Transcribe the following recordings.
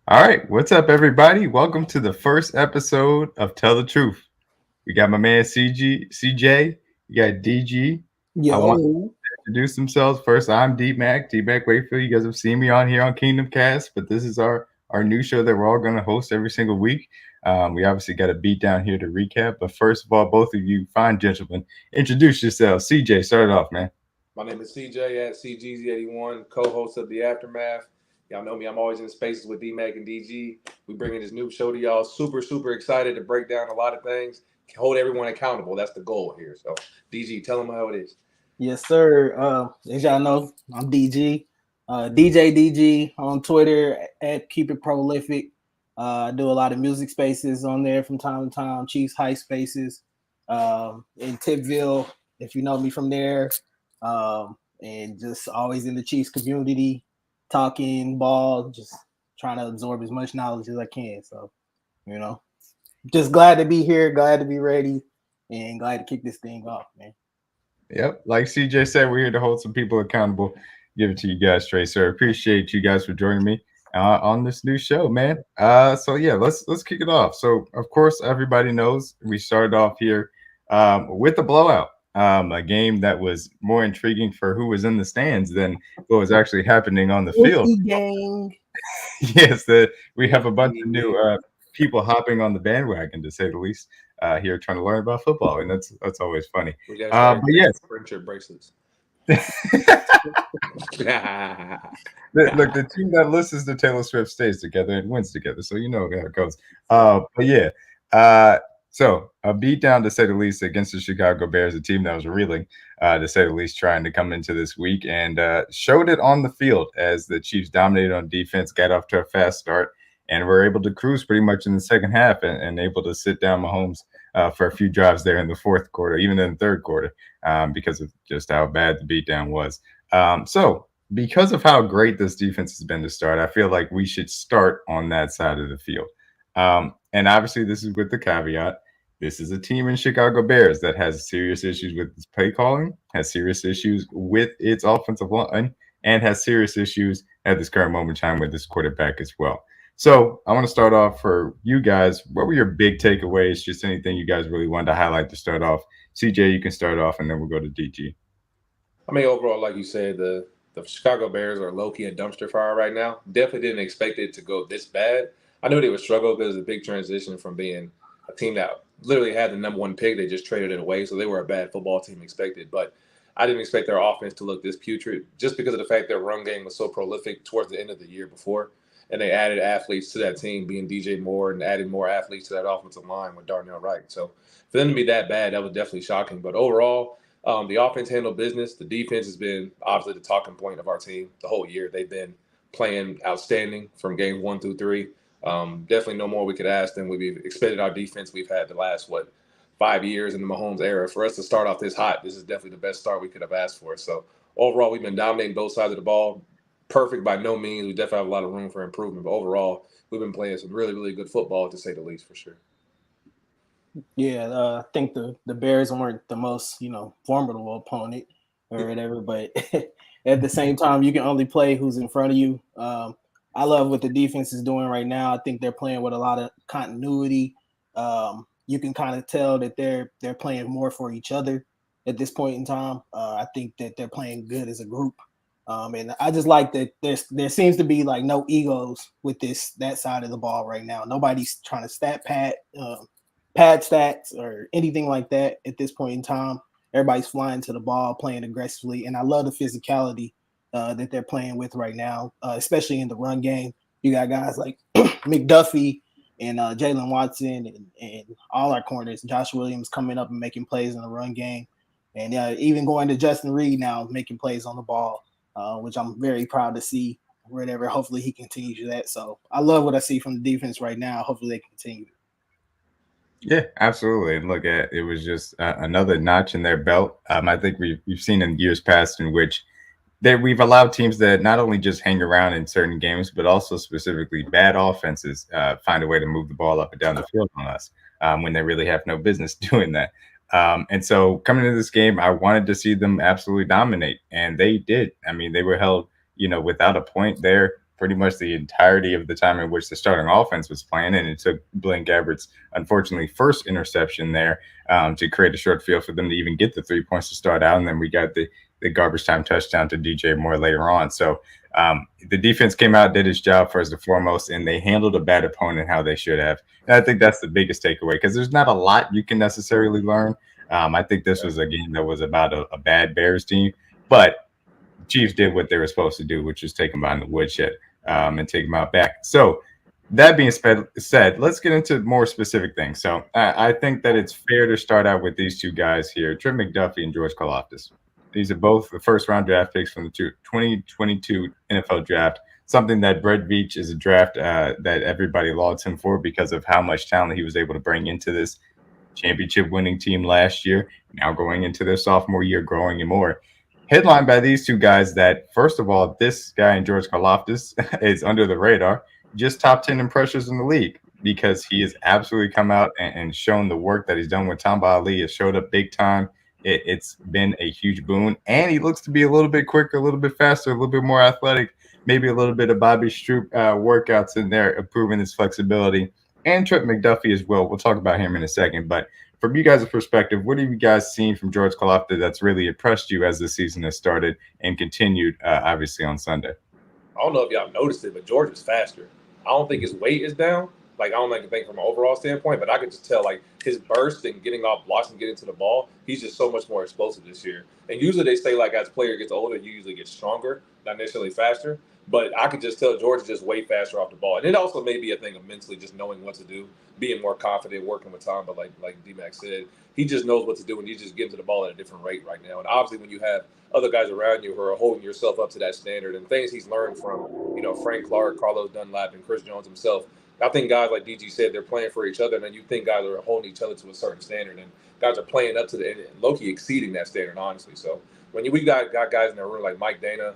All right, what's up, everybody? Welcome to the first episode of Tell the Truth. We got my man CJ, you got DG. I want to Yo, introduce themselves first. I'm DMac Wakefield. You guys have seen me on here on Kingdom Cast, but this is our new show that we're all going to host every single week. We obviously got a beat down here to recap, but first of all, both of you fine gentlemen, introduce yourselves. CJ, start it off, man. My name is CJ at CGZ81, co-host of The Aftermath. Y'all know me. I'm always in spaces with DMac and DG. We bringing this new show to y'all. Super excited to break down a lot of things. Hold everyone accountable. That's the goal here. So, DG, tell them how it is. yes, sir. As y'all know, I'm DG, DJ DG on Twitter at Keep It Prolific. I do a lot of music spaces on there from time to time, Chiefs High Spaces in Tipville, if you know me from there. And just always in the Chiefs community, talking ball, just trying to absorb as much knowledge as I can. So, you know, just glad to be here, glad to be ready, and glad to kick this thing off, man. Yep, like CJ said, we're here to hold some people accountable. Give it to you guys straight, sir. Appreciate you guys for joining me on this new show, man. So yeah, let's kick it off. So of course, everybody knows we started off here with a blowout, a game that was more intriguing for who was in the stands than what was actually happening on the field. Whoopie gang. Yes, that we have a bunch of new Yeah. people hopping on the bandwagon, to say the least, here trying to learn about football, and that's always funny. We got to start But yes, friendship bracelets. Look, the team that listens to Taylor Swift stays together and wins together, so you know how it goes. But yeah, so a beatdown to say the least against the Chicago Bears, a team that was reeling, to say the least, trying to come into this week and showed it on the field as the Chiefs dominated on defense, got off to a fast start, and were able to cruise pretty much in the second half and able to sit down Mahomes for a few drives there in the fourth quarter, even in the third quarter, because of just how bad the beatdown was. So because of how great this defense has been to start, I feel like we should start on that side of the field. And obviously, this is with the caveat. This is a team in Chicago Bears that has serious issues with its play calling, has serious issues with its offensive line, and has serious issues at this current moment in time with this quarterback as well. So I want to start off for you guys. What were your big takeaways? Just anything you guys really wanted to highlight to start off. CJ, you can start off, and then we'll go to DG. I mean, overall, like you said, the Chicago Bears are low key a dumpster fire right now. Definitely didn't expect it to go this bad. I knew they would struggle because it's a big transition from being a team that literally had the number one pick. They just traded it away, so they were a bad football team expected. But I didn't expect their offense to look this putrid just because of the fact their run game was so prolific towards the end of the year before. And they added athletes to that team, being DJ Moore, and added more athletes to that offensive line with Darnell Wright. So for them to be that bad, that was definitely shocking. But overall, the offense handled business. The defense has been obviously the talking point of our team the whole year. They've been playing outstanding from games 1 through 3. Definitely no more we could ask than we've expected our defense we've had the last, 5 years in the Mahomes era. For us to start off this hot, this is definitely the best start we could have asked for. So overall, we've been dominating both sides of the ball. Perfect by no means. We definitely have a lot of room for improvement. But overall, we've been playing some really good football, to say the least, for sure. Yeah, I think the Bears weren't the most formidable opponent or whatever, but at the same time, you can only play who's in front of you. I love what the defense is doing right now. I think they're playing with a lot of continuity. You can kind of tell that they're playing more for each other at this point in time. I think that they're playing good as a group. And I just like that there seems to be like no egos with that side of the ball right now. Nobody's trying to pad stats or anything like that at this point in time. Everybody's flying to the ball, playing aggressively, and I love the physicality that they're playing with right now, especially in the run game. You got guys like McDuffie and Jalen Watson and all our corners. Josh Williams coming up and making plays in the run game, and even going to Justin Reed now making plays on the ball, which I'm very proud to see. Whatever, hopefully he continues that. So I love what I see from the defense right now. Hopefully they continue. Yeah, absolutely. And look, at it was just another notch in their belt. I think we've seen in years past in which we've allowed teams that not only just hang around in certain games, but also specifically bad offenses find a way to move the ball up and down the field on us when they really have no business doing that. And so coming into this game, I wanted to see them absolutely dominate, and they did. I mean, they were held, without a point there pretty much the entirety of the time in which the starting offense was playing. And it took Blaine Gabbert's, unfortunately, first interception there to create a short field for them to even get the 3 points to start out. And then we got the garbage time touchdown to DJ Moore later on. So the defense came out, did its job first and foremost, and they handled a bad opponent how they should have. And I think that's the biggest takeaway, because there's not a lot you can necessarily learn. I think this was a game that was about a bad Bears team, but Chiefs did what they were supposed to do, which was take them behind the woodshed and take them out back. So that being said, let's get into more specific things. So I think that it's fair to start out with these two guys here, Trent McDuffie and George Karlaftis. These are both the first-round draft picks from the 2022 NFL draft, something that Brett Veach is a draft that everybody lauds him for because of how much talent he was able to bring into this championship-winning team last year, now going into their sophomore year, growing and more. Headlined by these two guys that, first of all, this guy and George Karlaftis is under the radar, just top 10 in pressures in the league, because he has absolutely come out and shown the work that he's done with Tamba Ali. Has showed up big time. It's been a huge boon, and he looks to be a little bit quicker, a little bit faster, a little bit more athletic, maybe a little bit of Bobby Stroop workouts in there, improving his flexibility. And Trent McDuffie as well. We'll talk about him in a second. But from you guys' perspective, what have you guys seen from George Karlaftis that's really impressed you as the season has started and continued, obviously, on Sunday? I don't know if y'all noticed it, but George is faster. I don't think his weight is down. Like, I don't like to think from an overall standpoint, but I could just tell, like, his burst and getting off blocks and getting to the ball, he's just so much more explosive this year. And usually they say, like, as a player gets older, you usually get stronger, not necessarily faster. But I could just tell George is just way faster off the ball. And it also may be a thing of mentally just knowing what to do, being more confident, working with Tom. But like DMac said, he just knows what to do, and he's just getting to the ball at a different rate right now. And obviously when you have other guys around you who are holding yourself up to that standard and things he's learned from, Frank Clark, Carlos Dunlap, and Chris Jones himself, I think guys, like DG said, they're playing for each other, and then you think guys are holding each other to a certain standard, and guys are playing up to and low-key exceeding that standard, honestly. So when we got guys in the room like Mike Dana,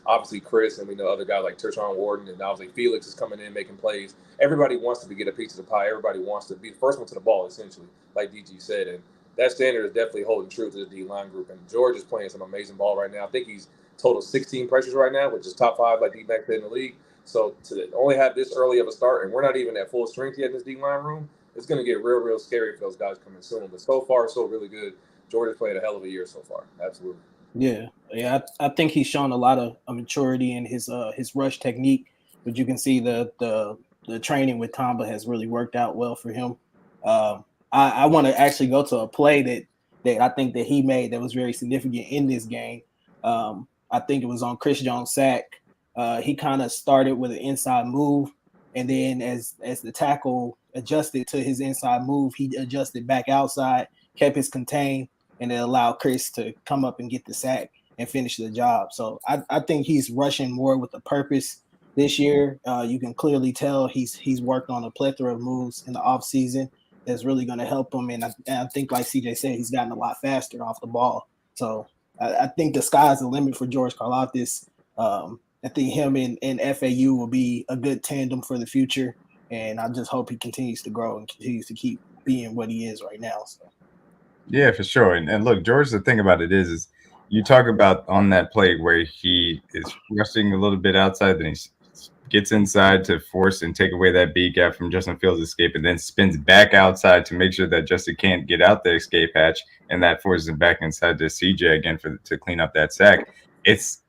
obviously Chris, and we know other guys like Tershawn Wharton, and obviously Felix is coming in making plays. Everybody wants to get a piece of the pie. Everybody wants to be the first one to the ball, essentially, like DG said. And that standard is definitely holding true to the D-line group. And George is playing some amazing ball right now. I think he's total 16 pressures right now, which is top 5, like D-Mac said, in the league. So to only have this early of a start, and we're not even at full strength yet in this D-line room, it's going to get real, real scary for those guys coming soon. But so far, so really good. George has played a hell of a year so far. Absolutely. Yeah. I think he's shown a lot of maturity in his rush technique, but you can see the training with Tamba has really worked out well for him. I want to actually go to a play that I think that he made that was very significant in this game. I think it was on Chris Jones' sack. He kind of started with an inside move, and then as the tackle adjusted to his inside move, he adjusted back outside, kept his contain, and it allowed Chris to come up and get the sack and finish the job. So I think he's rushing more with a purpose this year. You can clearly tell he's worked on a plethora of moves in the offseason that's really going to help him. And I think, like CJ said, he's gotten a lot faster off the ball. So I think the sky's the limit for George Karlaftis. I think him and FAU will be a good tandem for the future. And I just hope he continues to grow and continues to keep being what he is right now. So. Yeah, for sure. And look, George, the thing about it is you talk about on that play where he is rushing a little bit outside, then he gets inside to force and take away that B gap from Justin Fields' escape, and then spins back outside to make sure that Justin can't get out the escape hatch, and that forces him back inside to CJ again to clean up that sack. It's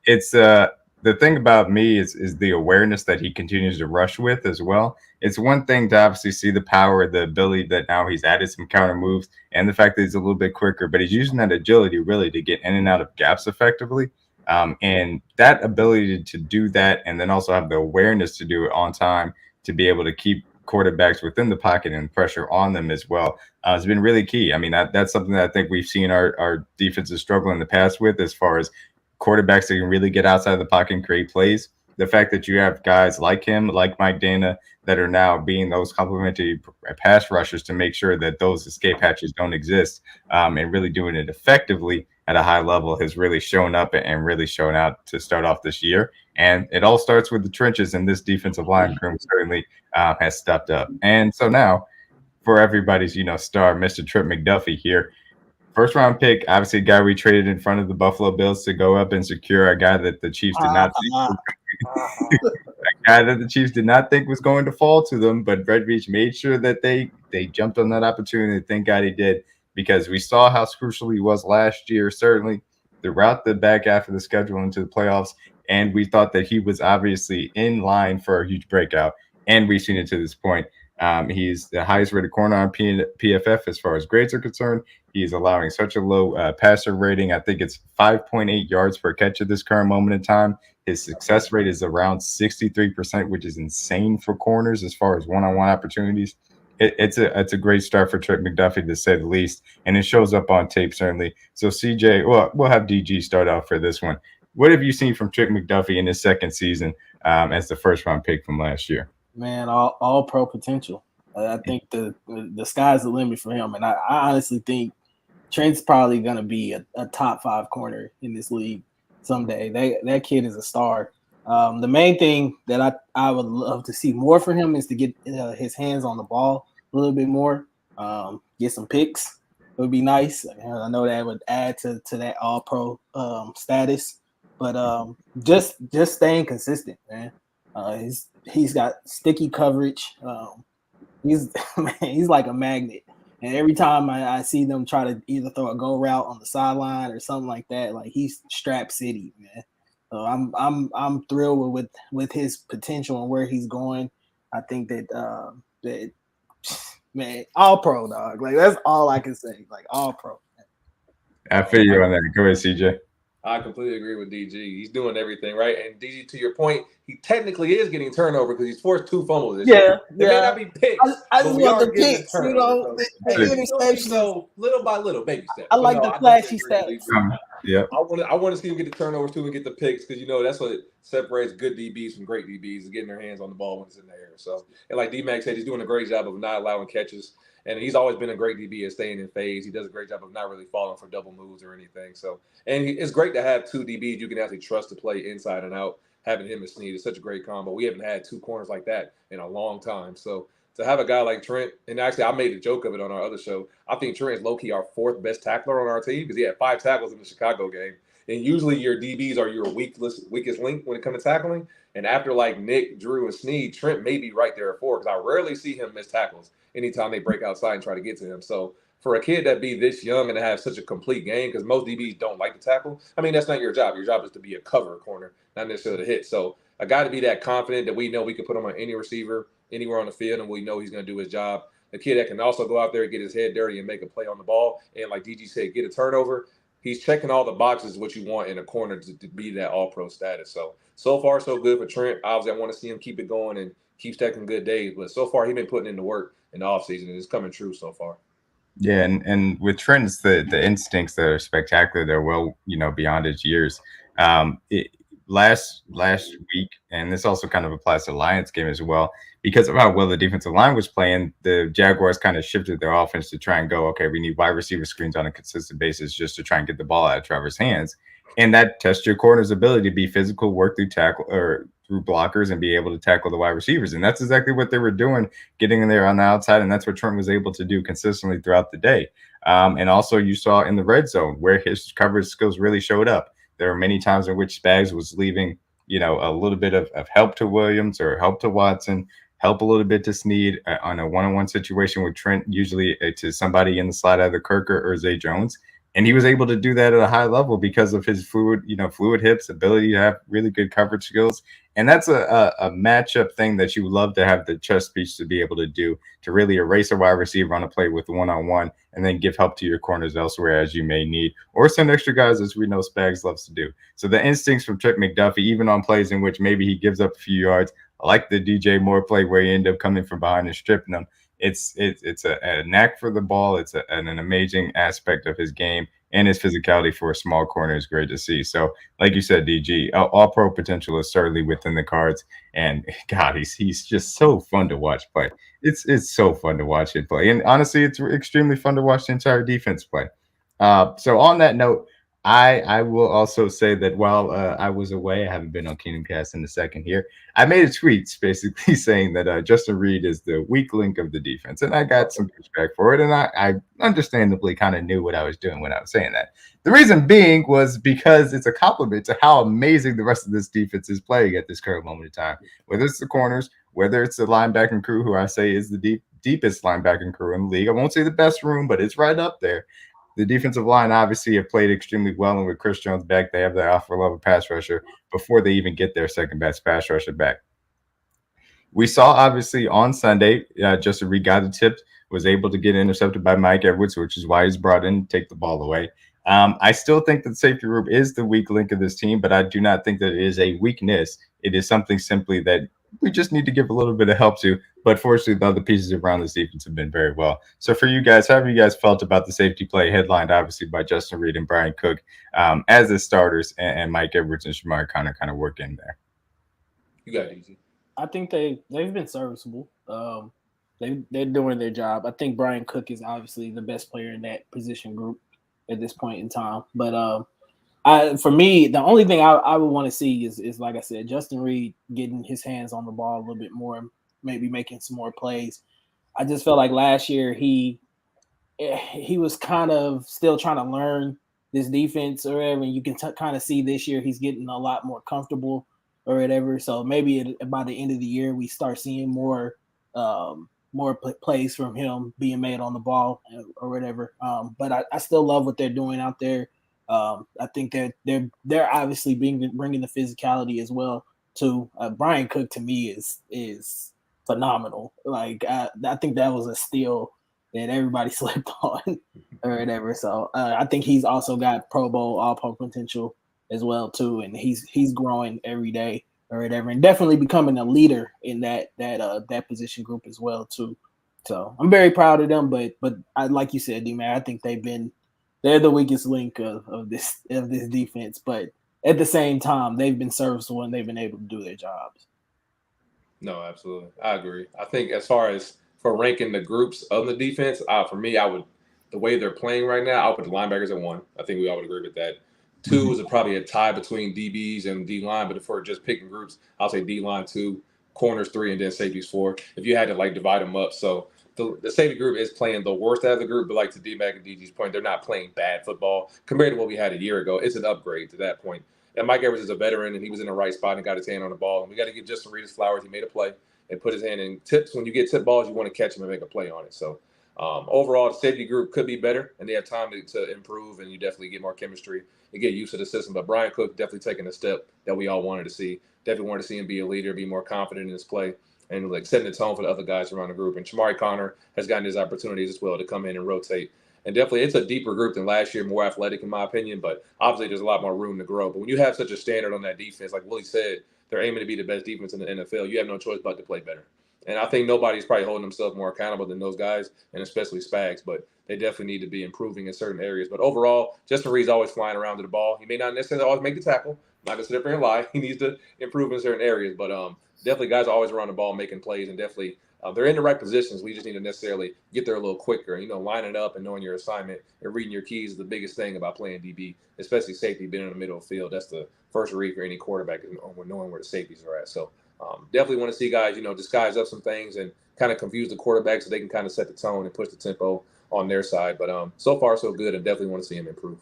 the thing about me is the awareness that he continues to rush with as well. It's one thing to obviously see the power, the ability that now he's added some counter moves, and the fact that he's a little bit quicker, but he's using that agility really to get in and out of gaps effectively. And that ability to do that, and then also have the awareness to do it on time, to be able to keep quarterbacks within the pocket and pressure on them as well, has been really key. I mean, that's something that I think we've seen our defenses struggle in the past with, as far as quarterbacks that can really get outside of the pocket and create plays. The fact that you have guys like him, like Mike Dana, that are now being those complementary pass rushers to make sure that those escape hatches don't exist, and really doing it effectively at a high level has really shown up and really shown out to start off this year. And it all starts with the trenches, and this defensive line room certainly has stepped up. And so now, for everybody's star, Mr. Trent McDuffie here. First round pick, obviously a guy we traded in front of the Buffalo Bills to go up and secure a guy that the Chiefs did not guy that the Chiefs did not think was going to fall to them, but Red Beach made sure that they jumped on that opportunity. Thank God he did, because we saw how crucial he was last year, certainly throughout the back half of the schedule into the playoffs. And we thought that he was obviously in line for a huge breakout. And we've seen it to this point. He's the highest rated corner on PFF as far as grades are concerned. He's allowing such a low passer rating. I think it's 5.8 yards per catch at this current moment in time. His success rate is around 63%, which is insane for corners as far as one-on-one opportunities. It's a great start for Trent McDuffie, to say the least, and it shows up on tape, certainly. So, CJ, well, we'll have DG start off for this one. What have you seen from Trent McDuffie in his second season as the first-round pick from last year? Man, all pro potential. I think the sky's the limit for him, and I honestly think Trent's probably going to be a top 5 corner in this league someday. That kid is a star. The main thing that I would love to see more for him is to get his hands on the ball a little bit more, get some picks. It would be nice. I know that would add to that all pro status, but just staying consistent, man. He's got sticky coverage. He's like a magnet. And every time I see them try to either throw a go route on the sideline or something like that, like he's strap city, man. So I'm thrilled with his potential and where he's going. I think that man, all pro, dog. Like that's all I can say. Like all pro. I feel you on that. Go ahead, CJ. I completely agree with DG. He's doing everything right. And DG, to your point, he technically is getting turnover because he's forced 2 fumbles this year. It may not be picks. I just want the picks, you know, the interceptions. So little by little, baby steps. I like the flashy stats. Yeah. I want to see him get the turnovers too and get the picks, because that's what separates good DBs from great DBs, is getting their hands on the ball when it's in the air. So, and like DMac said, he's doing a great job of not allowing catches. And he's always been a great DB at staying in phase. He does a great job of not really falling for double moves or anything. So, and it's great to have 2 DBs you can actually trust to play inside and out. Having him and Snead is such a great combo. We haven't had 2 corners like that in a long time. So to have a guy like Trent, and actually I made a joke of it on our other show, I think Trent is low-key our 4th best tackler on our team, because he had 5 tackles in the Chicago game. And usually your DBs are your weakest link when it comes to tackling. And after like Nick, Drew, and Snead, Trent may be right there at 4, because I rarely see him miss tackles anytime they break outside and try to get to him. So for a kid that be this young and to have such a complete game, because most DBs don't like to tackle, I mean, that's not your job. Your job is to be a cover corner, not necessarily to hit. So a guy to be that confident that we know we can put him on any receiver, anywhere on the field, and we know he's going to do his job. A kid that can also go out there and get his head dirty and make a play on the ball. And like DG said, get a turnover. He's checking all the boxes what you want in a corner to be that all-pro status. So far, so good for Trent. Obviously, I want to see him keep it going and keep stacking good days. But so far, he's been putting in the work in the offseason, and it's coming true so far. Yeah, and with Trent, it's the instincts that are spectacular. They're well, beyond his years. Last week, and this also kind of applies to the Lions game as well, because of how well the defensive line was playing, the Jaguars kind of shifted their offense to try and go, okay, we need wide receiver screens on a consistent basis just to try and get the ball out of Trevor's hands. And that tests your corner's ability to be physical, work through tackle or through blockers, and be able to tackle the wide receivers. And that's exactly what they were doing, getting in there on the outside. And that's what Trent was able to do consistently throughout the day. And also you saw in the red zone where his coverage skills really showed up. There were many times in which Spags was leaving, a little bit of help to Williams or help to Watson, help a little bit to Snead on a one-on-one situation with Trent, usually to somebody in the slot, either Kirker or Zay Jones. And he was able to do that at a high level because of his fluid hips, ability to have really good coverage skills. And that's a matchup thing that you love to have the chess piece to be able to do, to really erase a wide receiver on a play with one-on-one and then give help to your corners elsewhere as you may need, or send extra guys, as we know Spags loves to do. So the instincts from Trent McDuffie, even on plays in which maybe he gives up a few yards, I like the DJ Moore play where he ended up coming from behind and stripping them. It's a knack for the ball. It's an amazing aspect of his game, and his physicality for a small corner is great to see. So, like you said, DG, all pro potential is certainly within the cards. And God, he's just so fun to watch play. It's so fun to watch it play, and honestly, it's extremely fun to watch the entire defense play. So, on that note, I will also say that while I was away, I haven't been on Kingdom Cast in a second here. I made a tweet basically saying that Justin Reed is the weak link of the defense, and I got some pushback for it, and I understandably kind of knew what I was doing when I was saying that. The reason being was because it's a compliment to how amazing the rest of this defense is playing at this current moment in time. Whether it's the corners, whether it's the linebacking crew, who I say is the deepest linebacking crew in the league. I won't say the best room, but it's right up there. The defensive line obviously have played extremely well, and with Chris Jones back, they have their alpha level pass rusher before they even get their second best pass rusher back. We saw obviously on Sunday, Justin Reed got a tip, was able to get intercepted by Mike Edwards, which is why he's brought in to take the ball away. I still think that the safety group is the weak link of this team, but I do not think that it is a weakness. It is something simply that we just need to give a little bit of help to. But fortunately, the other pieces around this defense have been very well. So for you guys, how have you guys felt about the safety play headlined obviously by Justin Reed and Brian Cook as the starters, and Mike Edwards and Shamari kind of work in there? You got it easy. I think they've been serviceable. They're doing their job. I think Brian Cook is obviously the best player in that position group at this point in time. But for me, the only thing I would want to see is like I said, Justin Reed getting his hands on the ball a little bit more, maybe making some more plays. I just felt like last year he was kind of still trying to learn this defense or whatever. And you can kind of see this year he's getting a lot more comfortable or whatever. So maybe by the end of the year we start seeing more plays from him being made on the ball or whatever. But I still love what they're doing out there. I think that they're obviously bringing the physicality as well too. Brian Cook to me is phenomenal. Like I think that was a steal that everybody slept on or whatever. So I think he's also got Pro Bowl, All Pro potential as well too, and he's growing every day or whatever, and definitely becoming a leader in that position group as well too. So I'm very proud of them, but I, like you said, DMac, I think they're the weakest link of this defense, but at the same time, they've been serviceable and they've been able to do their jobs. No, absolutely, I agree. I think as far as for ranking the groups of the defense, for me, the way they're playing right now, I'll put the linebackers at 1. I think we all would agree with that. 2 is probably a tie between DBs and D-line, but if we're just picking groups, I'll say D-line 2, corners 3, and then safeties 4, if you had to divide them up. So the safety group is playing the worst out of the group, but to DMac and DG's point, they're not playing bad football compared to what we had a year ago. It's an upgrade to that point. And Mike Evers is a veteran, and he was in the right spot and got his hand on the ball. And we got to give Justin Reed his flowers. He made a play and put his hand in tips. When you get tip balls, you want to catch them and make a play on it. So overall, the safety group could be better, and they have time to improve, and you definitely get more chemistry and get used to the system. But Brian Cook definitely taking a step that we all wanted to see. Definitely wanted to see him be a leader, be more confident in his play, and setting the tone for the other guys around the group. And Shamari Connor has gotten his opportunities as well to come in and rotate. And definitely it's a deeper group than last year, more athletic in my opinion, but obviously there's a lot more room to grow. But when you have such a standard on that defense, like Willie said, they're aiming to be the best defense in the NFL. You have no choice but to play better. And I think nobody's probably holding themselves more accountable than those guys, and especially Spags, but they definitely need to be improving in certain areas. But overall, Justin Reed's always flying around to the ball. He may not necessarily always make the tackle. I'm not going to sit up here and lie. He needs to improve in certain areas, but definitely guys are always around the ball making plays, and definitely they're in the right positions. We just need to necessarily get there a little quicker. Lining up and knowing your assignment and reading your keys is the biggest thing about playing DB, especially safety, being in the middle of the field. That's the first read for any quarterback, is knowing where the safeties are at. So definitely want to see guys, disguise up some things and kind of confuse the quarterback so they can kind of set the tone and push the tempo on their side. But so far, so good, and definitely want to see him improve.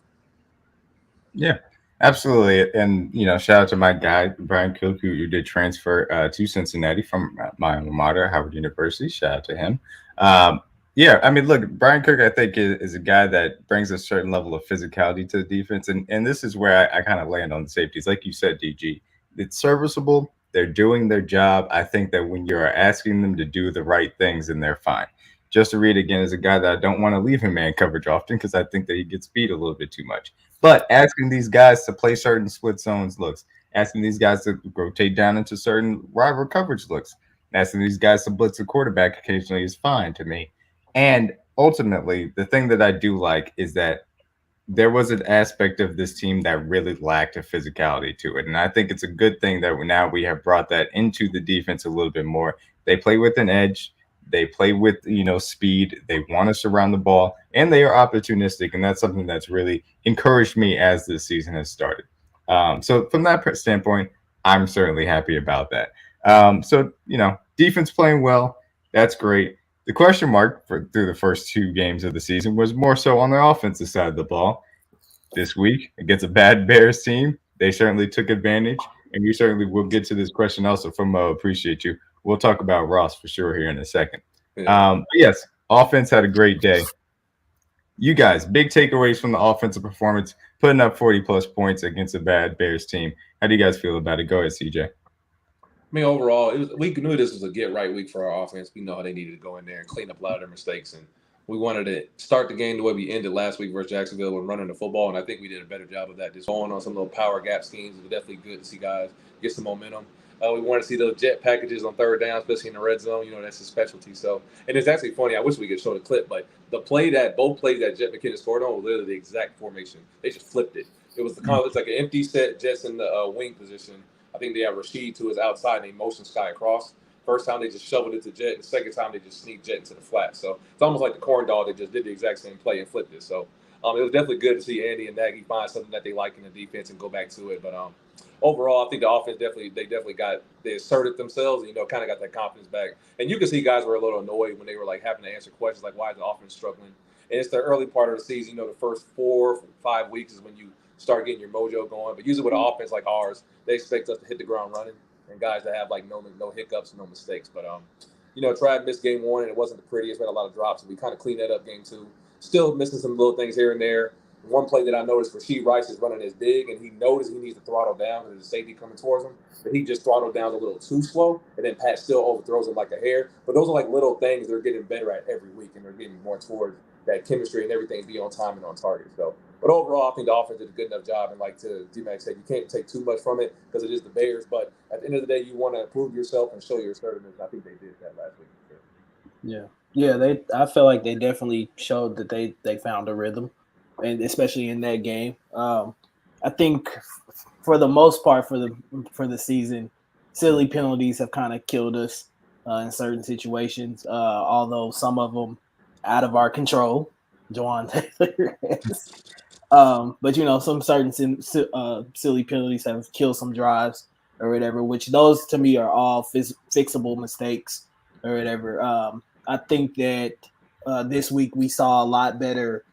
Yeah. Absolutely. And, shout out to my guy, Brian Cook, who did transfer to Cincinnati from my alma mater, Howard University. Shout out to him. Yeah, I mean, look, Brian Cook, I think, is a guy that brings a certain level of physicality to the defense. And this is where I kind of land on the safeties. Like you said, DG, it's serviceable. They're doing their job. I think that when you're asking them to do the right things, then they're fine. Justin Reed, again, is a guy that I don't want to leave in man coverage often because I think that he gets beat a little bit too much. But asking these guys to play certain split zones looks, asking these guys to rotate down into certain rival coverage looks, asking these guys to blitz a quarterback occasionally is fine to me. And ultimately, the thing that I do like is that there was an aspect of this team that really lacked a physicality to it. And I think it's a good thing that now we have brought that into the defense a little bit more. They play with an edge. They play with, speed. They want to surround the ball, and they are opportunistic. And that's something that's really encouraged me as this season has started. So from that standpoint, I'm certainly happy about that. So, defense playing well. That's great. The question mark through the first 2 games of the season was more so on the offensive side of the ball. This week against a bad Bears team, they certainly took advantage. And you certainly will get to this question also from Appreciate You. We'll talk about Ross for sure here in a second. Yeah. But yes, offense had a great day. You guys, big takeaways from the offensive performance, putting up 40+ points against a bad Bears team. How do you guys feel about it? Go ahead, CJ. I mean, overall, we knew this was a get right week for our offense. We know how they needed to go in there and clean up a lot of their mistakes. And we wanted to start the game the way we ended last week versus Jacksonville when running the football. And I think we did a better job of that. Just going on some little power gap schemes. It was definitely good to see guys get some momentum. We wanted to see those jet packages on third down, especially in the red zone. That's a specialty. So, and it's actually funny. I wish we could show the clip, but both plays that Jet McKinnon scored on was literally the exact formation. They just flipped it. It was it's like an empty set, Jets in the wing position. I think they have Rashid to his outside and they motion Sky across. First time they just shoveled it to Jet. The second time they just sneaked Jet into the flat. So it's almost like the corn dog. They just did the exact same play and flipped it. So it was definitely good to see Andy and Nagy find something that they like in the defense and go back to it. But overall, I think the offense they asserted themselves and, kind of got that confidence back. And you can see guys were a little annoyed when they were like having to answer questions like, why is the offense struggling? And it's the early part of the season. The first 4 or 5 weeks is when you start getting your mojo going. But usually with an offense like ours, they expect us to hit the ground running and guys that have like no hiccups, no mistakes. But Tribe missed game 1 and it wasn't the prettiest. We had a lot of drops, and we kind of cleaned that up game 2. Still missing some little things here and there. One play that I noticed, Rashid Rice is running his big, and he noticed he needs to throttle down because there's a safety coming towards him. But he just throttled down a little too slow, and then Pat still overthrows him like a hair. But those are like little things they're getting better at every week, and they're getting more towards that chemistry and everything be on time and on target. So, but overall, I think the offense did a good enough job. And like DMac said, you can't take too much from it because it is the Bears. But at the end of the day, you want to prove yourself and show your assertiveness. I think they did that last week. Yeah. Yeah, I feel like they definitely showed that they found a rhythm, and especially in that game. I think for the most part for the season, silly penalties have kind of killed us in certain situations. Although some of them out of our control, Juwan Taylor has. But some certain silly penalties have killed some drives or whatever. Which those to me are all fixable mistakes or whatever. I think that this week we saw a lot better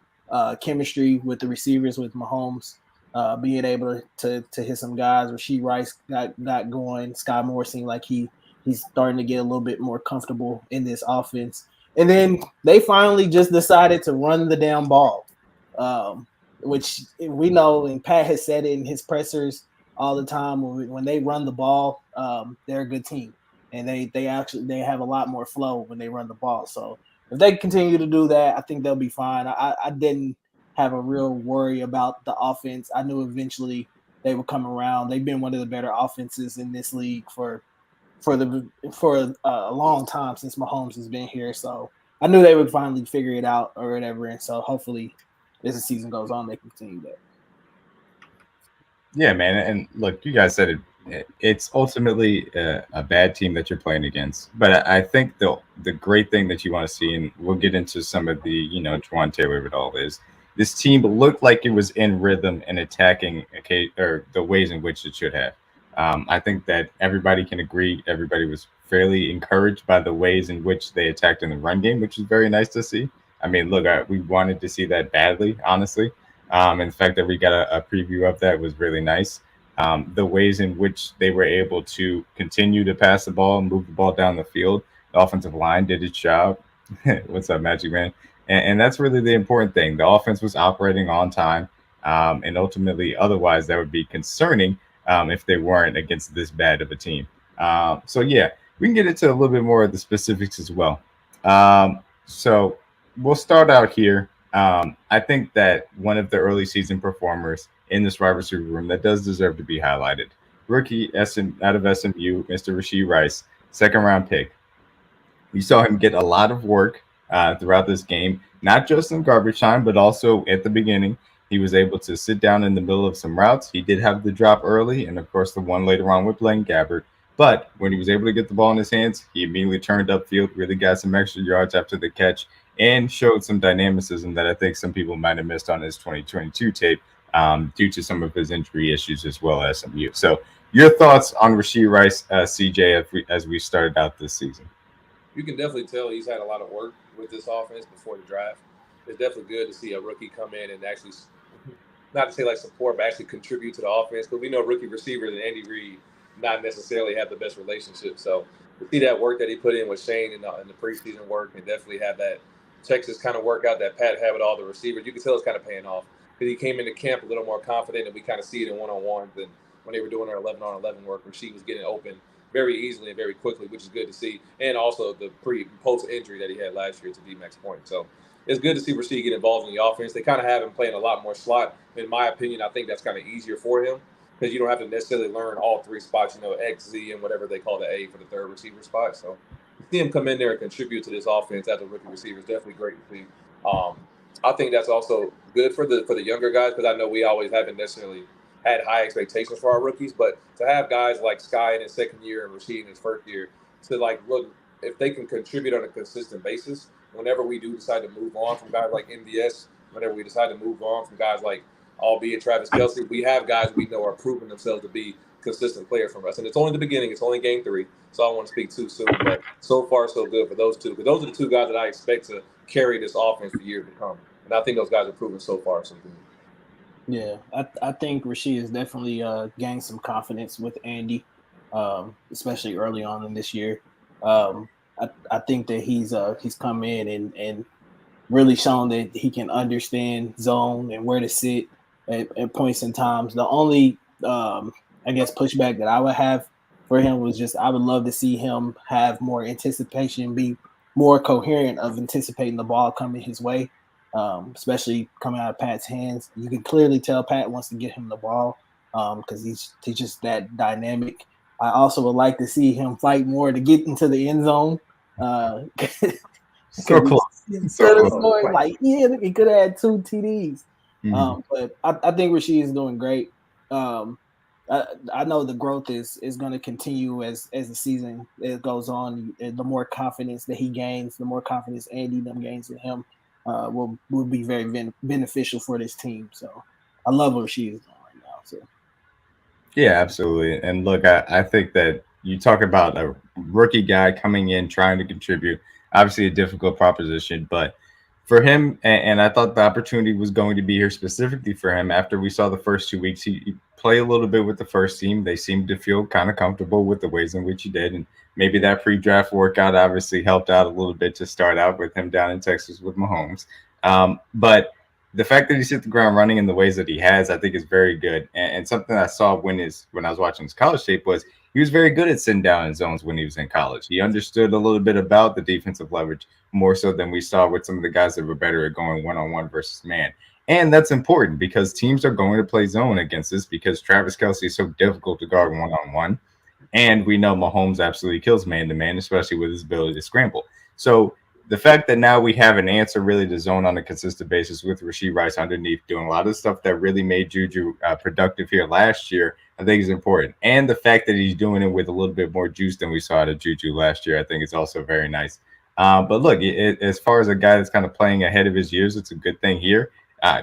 chemistry with the receivers, with Mahomes being able to hit some guys. Rashid Rice got going. Sky Moore seemed like he's starting to get a little bit more comfortable in this offense. And then they finally just decided to run the damn ball, which we know, and Pat has said it in his pressers all the time. When they run the ball, they're a good team. And they have a lot more flow when they run the ball. So if they continue to do that, I think they'll be fine. I didn't have a real worry about the offense. I knew eventually they would come around. They've been one of the better offenses in this league for a long time since Mahomes has been here. So I knew they would finally figure it out or whatever. And so hopefully as the season goes on, they continue that. Yeah, man. And look, you guys said it. It's ultimately a bad team that you're playing against. But I think the great thing that you want to see, and we'll get into some of the, Juwan Taylor with all this, this team looked like it was in rhythm and attacking or the ways in which it should have. I think that everybody can agree. Everybody was fairly encouraged by the ways in which they attacked in the run game, which is very nice to see. I mean, look, we wanted to see that badly, honestly. And the fact that we got a preview of that was really nice. The ways in which they were able to continue to pass the ball, move the ball down the field. The offensive line did its job. What's up, Magic Man? And that's really the important thing. The offense was operating on time. And ultimately, otherwise, that would be concerning if they weren't against this bad of a team. So, yeah, we can get into a little bit more of the specifics as well. So we'll start out here. I think that one of the early season performers in this wide receiver room that does deserve to be highlighted. Rookie out of SMU, Mr. Rashid Rice, 2nd-round pick. We saw him get a lot of work throughout this game, not just in garbage time, but also at the beginning. He was able to sit down in the middle of some routes. He did have the drop early, and of course the one later on with Blaine Gabbert. But when he was able to get the ball in his hands, he immediately turned upfield, really got some extra yards after the catch, and showed some dynamicism that I think some people might have missed on his 2022 tape due to some of his injury issues as well as some youth. So, your thoughts on Rashee Rice, CJ, as we started out this season? You can definitely tell he's had a lot of work with this offense before the draft. It's definitely good to see a rookie come in and actually, not to say like support, but actually contribute to the offense. Because we know rookie receivers and Andy Reid not necessarily have the best relationship. So to see that work that he put in with Shane in the preseason work, and definitely have that Texas kind of workout that Pat had with all the receivers, you can tell it's kind of paying off. Because he came into camp a little more confident, and we kind of see it in one-on-ones and when they were doing their 11-on-11 work, where she was getting open very easily and very quickly, which is good to see. And also the post injury that he had last year, to DMac's point. So it's good to see Rasheed get involved in the offense. They kind of have him playing a lot more slot. In my opinion, I think that's kind of easier for him because you don't have to necessarily learn all three spots, X, Z, and whatever they call the A for the third receiver spot. So to see him come in there and contribute to this offense as a rookie receiver is definitely great to see. I think that's also good for the younger guys because I know we always haven't necessarily had high expectations for our rookies, but to have guys like Sky in his second year and Rasheed in his first year to look if they can contribute on a consistent basis. Whenever we do decide to move on from guys like MVS, whenever we decide to move on from guys like, albeit Travis Kelce, we have guys we know are proving themselves to be consistent players from us. And it's only the beginning. It's only game 3, so I don't want to speak too soon. But so far, so good for those two. Because those are the two guys that I expect to carry this offense for years to come. And I think those guys are proven so far so good. Yeah, I think Rasheed has definitely gained some confidence with Andy, especially early on in this year. I think that he's come in and really shown that he can understand zone and where to sit at points in times. The only I guess pushback that I would have for him was just I would love to see him have more anticipation, be more coherent of anticipating the ball coming his way. Especially coming out of Pat's hands. You can clearly tell Pat wants to get him the ball because he's just that dynamic. I also would like to see him fight more to get into the end zone. So close. Instead of scoring, he could have had 2 TDs. But I think Rasheed is doing great. I know the growth is going to continue as the season goes on. The more confidence that he gains, the more confidence Andy gains in him. Will be very beneficial for this team. So I love what she is doing right now. So yeah, absolutely. And look, I think that you talk about a rookie guy coming in trying to contribute. Obviously, a difficult proposition, but for him, and I thought the opportunity was going to be here specifically for him. After we saw the first 2 weeks, he played a little bit with the first team. They seemed to feel kind of comfortable with the ways in which he did, and maybe that pre-draft workout obviously helped out a little bit to start out with him down in Texas with Mahomes. But the fact that he's hit the ground running in the ways that he has, I think is very good. And something I saw when I was watching his college tape was he was very good at sitting down in zones when he was in college. He understood a little bit about the defensive leverage more so than we saw with some of the guys that were better at going one-on-one versus man. And that's important because teams are going to play zone against this because Travis Kelce is so difficult to guard one-on-one. And we know Mahomes absolutely kills man-to-man, especially with his ability to scramble. So the fact that now we have an answer really to zone on a consistent basis with Rashee Rice underneath doing a lot of stuff that really made Juju productive here last year, I think is important. And the fact that he's doing it with a little bit more juice than we saw out of Juju last year, I think is also very nice. But look, as far as a guy that's kind of playing ahead of his years, it's a good thing here.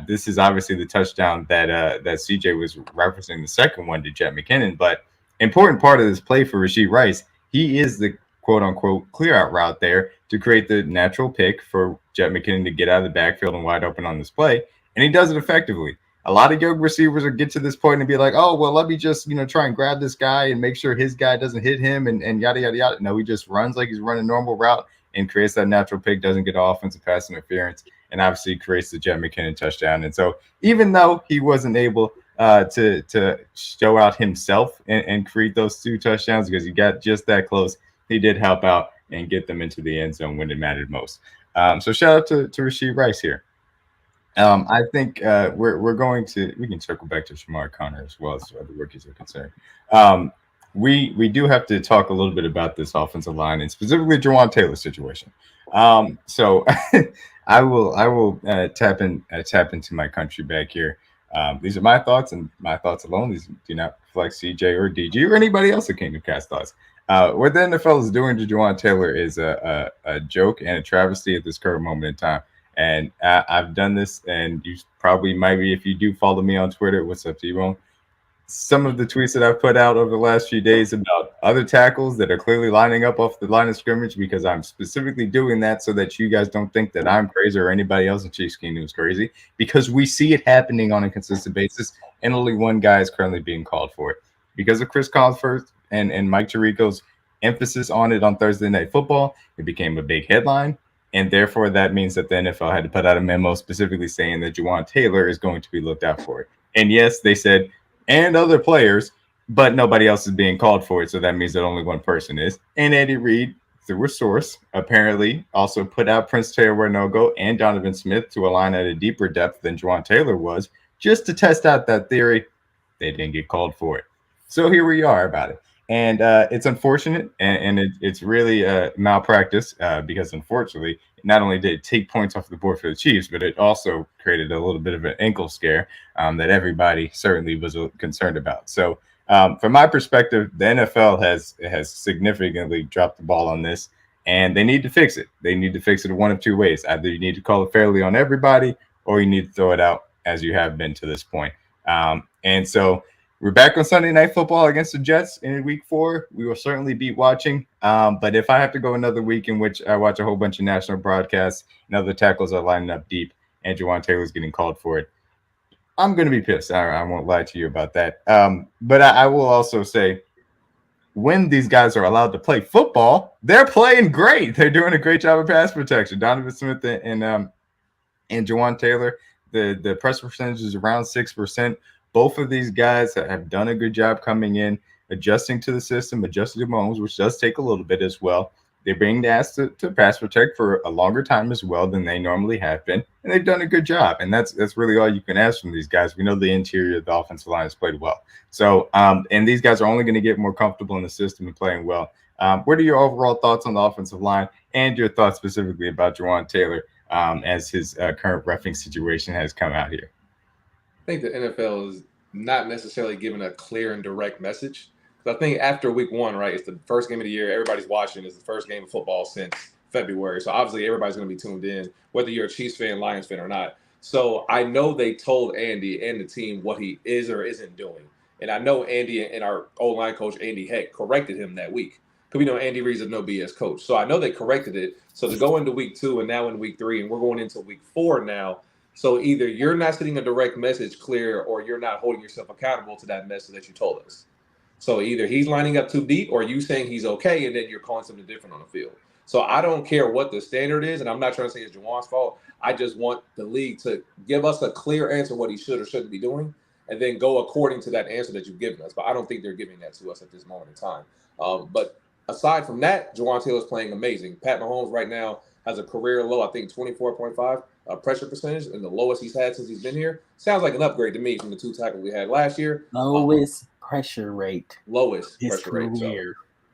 This is obviously the touchdown that CJ was referencing, the second one to Jet McKinnon. But important part of this play for Rashee Rice, he is the quote-unquote clear-out route there to create the natural pick for Jet McKinnon to get out of the backfield and wide open on this play, and he does it effectively. A lot of young receivers will get to this point and be like, oh, well, let me just, try and grab this guy and make sure his guy doesn't hit him and yada, yada, yada. No, he just runs like he's running a normal route and creates that natural pick, doesn't get offensive pass interference, and obviously creates the Jet McKinnon touchdown. And so even though he wasn't able to show out himself and create those 2 touchdowns because he got just that close, he did help out and get them into the end zone when it mattered most. So shout out to Rashee Rice here. I think we can circle back to Shamar Connor as well as other rookies are concerned. We do have to talk a little bit about this offensive line and specifically Jawan Taylor's situation. So I will tap into my country back here. These are my thoughts and my thoughts alone. These do not reflect CJ or DG or anybody else at Kingdom Cast thoughts. What the NFL is doing to Juwan Taylor is a joke and a travesty at this current moment in time. And I've done this, and you probably might be, if you do follow me on Twitter, what's up, T-Bone? Some of the tweets that I've put out over the last few days about other tackles that are clearly lining up off the line of scrimmage, because I'm specifically doing that so that you guys don't think that I'm crazy or anybody else in Chiefs Kingdom is crazy, because we see it happening on a consistent basis, and only one guy is currently being called for it. Because of Chris Collinsworth and Mike Tirico's emphasis on it on Thursday Night Football, it became a big headline. And therefore, that means that the NFL had to put out a memo specifically saying that Juwan Taylor is going to be looked out for it. And yes, they said, and other players, but nobody else is being called for it. So that means that only one person is. And Andy Reid, through a source, apparently also put out Prince Taya Winogo and Donovan Smith to align at a deeper depth than Juwan Taylor was, just to test out that theory. They didn't get called for it. So here we are about it. And it's unfortunate, and it's really malpractice because, unfortunately, not only did it take points off the board for the Chiefs, but it also created a little bit of an ankle scare that everybody certainly was concerned about. So from my perspective, the NFL has significantly dropped the ball on this, and they need to fix it. They need to fix it one of two ways. Either you need to call it fairly on everybody, or you need to throw it out as you have been to this point. And so we're back on Sunday Night Football against the Jets in week 4. We will certainly be watching. But if I have to go another week in which I watch a whole bunch of national broadcasts and other tackles are lining up deep and Juwan Taylor's getting called for it, I'm going to be pissed. I won't lie to you about that. But I will also say, when these guys are allowed to play football, they're playing great. They're doing a great job of pass protection. Donovan Smith and Juwan Taylor, the pressure percentage is around 6%. Both of these guys have done a good job coming in, adjusting to the system, adjusting to moves, which does take a little bit as well. They're being asked to pass protect for a longer time as well than they normally have been, and they've done a good job. And that's really all you can ask from these guys. We know the interior of the offensive line has played well. So, and these guys are only going to get more comfortable in the system and playing well. What are your overall thoughts on the offensive line and your thoughts specifically about Juwan Taylor as his current reffing situation has come out here? I think the NFL is not necessarily giving a clear and direct message. Because I think after week 1, right, it's the first game of the year. Everybody's watching. It's the first game of football since February. So obviously everybody's going to be tuned in, whether you're a Chiefs fan, Lions fan, or not. So I know they told Andy and the team what he is or isn't doing. And I know Andy and our O-line coach, Andy Heck, corrected him that week. Because we know Andy Reid's a no BS coach. So I know they corrected it. So to go into week 2 and now in week 3, and we're going into week 4 now. So either you're not sending a direct message clear, or you're not holding yourself accountable to that message that you told us. So either he's lining up too deep, or you saying he's okay, and then you're calling something different on the field. So I don't care what the standard is, and I'm not trying to say it's Juwan's fault. I just want the league to give us a clear answer what he should or shouldn't be doing, and then go according to that answer that you've given us. But I don't think they're giving that to us at this moment in time. But aside from that, Juwan Taylor's playing amazing. Pat Mahomes right now has a career low, I think 24.5 pressure percentage, and the lowest he's had since he's been here. Sounds like an upgrade to me from the 2 tackles we had last year. Lowest pressure rate. Lowest pressure rate. So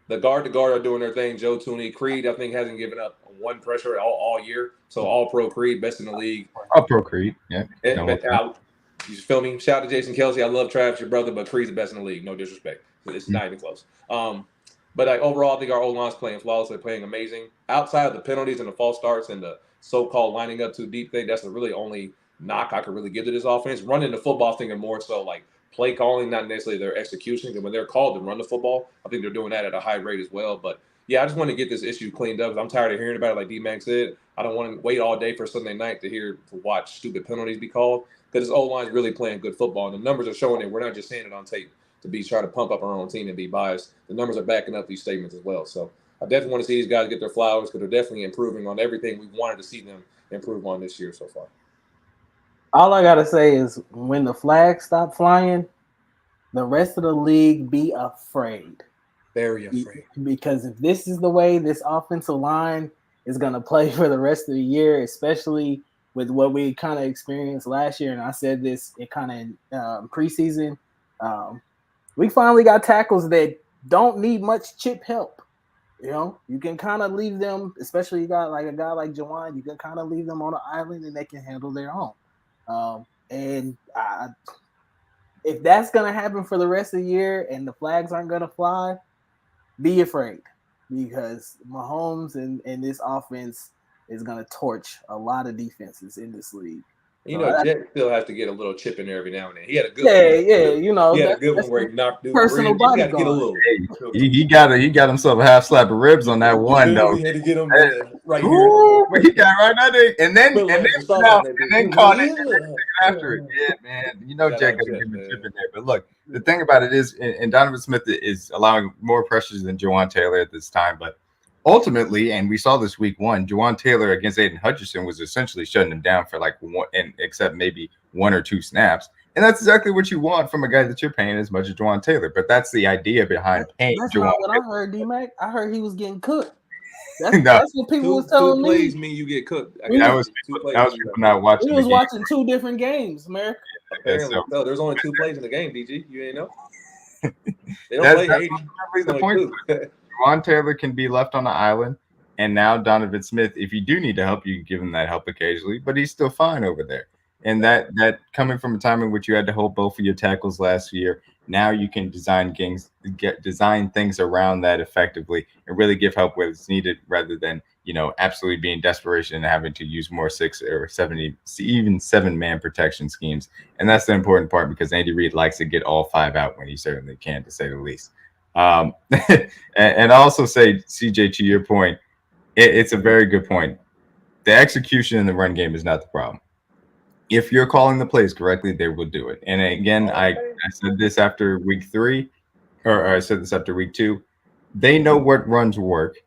the guard to guard are doing their thing. Joe Tooney, Creed, I think, hasn't given up 1 pressure all year. So all pro Creed, best in the league. All pro Creed, yeah. You feel me? Shout out to Jason Kelsey. I love Travis, your brother, but Creed's the best in the league. No disrespect. It's not even close. But like overall, I think our O-line's playing flawlessly, playing amazing. Outside of the penalties and the false starts and the so-called lining up too deep thing, that's the really only knock I could really give to this offense. Running the football thing and more so like play calling, not necessarily their execution. Because when they're called to run the football, I think they're doing that at a high rate as well. But yeah, I just want to get this issue cleaned up. I'm tired of hearing about it. Like DMac said, I don't want to wait all day for Sunday night to watch stupid penalties be called, because this O-line is really playing good football, and the numbers are showing it. We're not just saying it on tape to be trying to pump up our own team and be biased. The numbers are backing up these statements as well. So I definitely want to see these guys get their flowers, because they're definitely improving on everything we wanted to see them improve on this year so far. All I got to say is when the flags stop flying, the rest of the league be afraid. Very afraid. Because if this is the way this offensive line is going to play for the rest of the year, especially with what we kind of experienced last year, and I said this in kind of preseason, we finally got tackles that don't need much chip help. You know, you can kind of leave them, especially you got like a guy like Juwan, you can kind of leave them on an island and they can handle their own. And if that's gonna happen for the rest of the year and the flags aren't gonna fly, be afraid because Mahomes and this offense is gonna torch a lot of defenses in this league. You So know, Jet still has to get a little chip in there every now and then. He had a good yeah, one. you know He had a that, good that's one where the he knocked dude personal ribs. He got to get a bodyguard. little. He got himself a half slap of ribs on that one though. He had to get him right here. Ooh, he got right at it, and then caught it after it. Yeah, man. You know, Shout Jack out got to Jet, give him a man. chip in there. But look, the thing about it is, and Donovan Smith is allowing more pressures than Jawan Taylor at this time. But ultimately, and we saw this week one, Jawan Taylor against Aiden Hutchinson was essentially shutting him down for like one, and except maybe 1 or 2 snaps. And that's exactly what you want from a guy that you're paying as much as Jawan Taylor. But that's the idea behind paying That's Jawan not what Taylor. I heard, DMac. I heard he was getting cooked. That's, No. that's what people was telling two me. plays mean you get cooked. That was people not watching. We was watching 2 different games, America. Apparently, so. no. There's only 2 plays in the game, DG. You ain't know. They don't That's play 80. the point. Jawan Taylor can be left on the island, and now Donovan Smith, if you do need to help, you can give him that help occasionally, but he's still fine over there. And that coming from a time in which you had to hold both of your tackles last year, now you can design things around that effectively and really give help where it's needed, rather than absolutely being desperation and having to use more 6 or 70, even 7-man protection schemes. And that's the important part, because Andy Reid likes to get all 5 out when he certainly can, to say the least. And also say, CJ, to your point, it's a very good point. The execution in the run game is not the problem. If you're calling the plays correctly, they will do it. And again, I said this after week 3, or I said this after week 2. They know what runs work.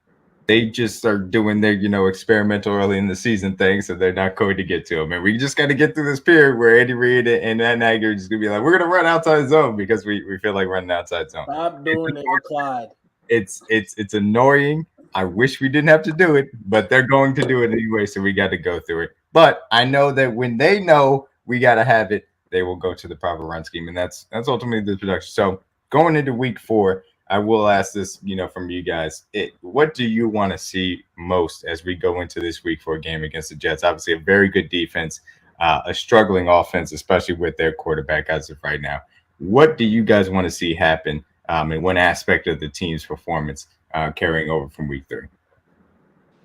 They just are doing their, experimental early in the season thing, so they're not going to get to them. And we just got to get through this period where Andy Reid and Matt Nagy are just going to be like, we're going to run outside zone because we feel like running outside zone. Stop doing it with Clyde. It's annoying. I wish we didn't have to do it, but they're going to do it anyway, so we got to go through it. But I know that when they know we got to have it, they will go to the proper run scheme, and that's ultimately the production. So going into week 4, I will ask this, from you guys. What do you want to see most as we go into this week 4 game against the Jets? Obviously, a very good defense, a struggling offense, especially with their quarterback as of right now. What do you guys want to see happen in one aspect of the team's performance carrying over from week 3?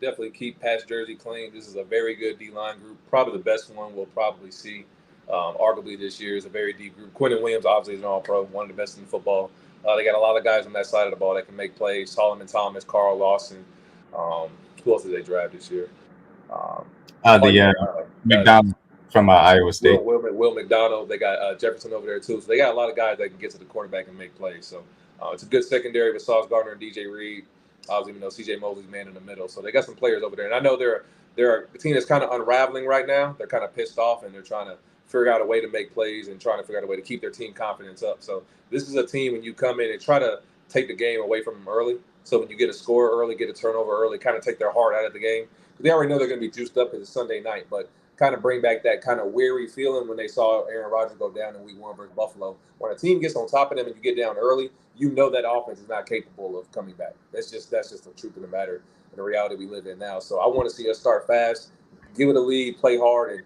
Definitely keep Pat's jersey clean. This is a very good D-line group. Probably the best one we'll probably see. Arguably this year is a very deep group. Quentin Williams obviously is an all-pro, one of the best in football. They got a lot of guys on that side of the ball that can make plays. Solomon Thomas, Carl Lawson. Who else did they draft this year? McDonald from Iowa State. Will McDonald. They got Jefferson over there too. So they got a lot of guys that can get to the quarterback and make plays. So it's a good secondary with Sauce Gardner and DJ Reed. Obviously, CJ Mosley's man in the middle. So they got some players over there. And I know they're a team that's kind of unraveling right now. They're kind of pissed off, and they're trying to figure out a way to make plays and trying to figure out a way to keep their team confidence up. So this is a team when you come in and try to take the game away from them early. So when you get a score early, get a turnover early, kind of take their heart out of the game. They already know they're going to be juiced up because it's Sunday night, but kind of bring back that kind of weary feeling when they saw Aaron Rodgers go down in week 1 versus Buffalo. When a team gets on top of them and you get down early, you know that offense is not capable of coming back. That's just the truth of the matter and the reality we live in now. So I want to see us start fast, give it a lead, play hard, and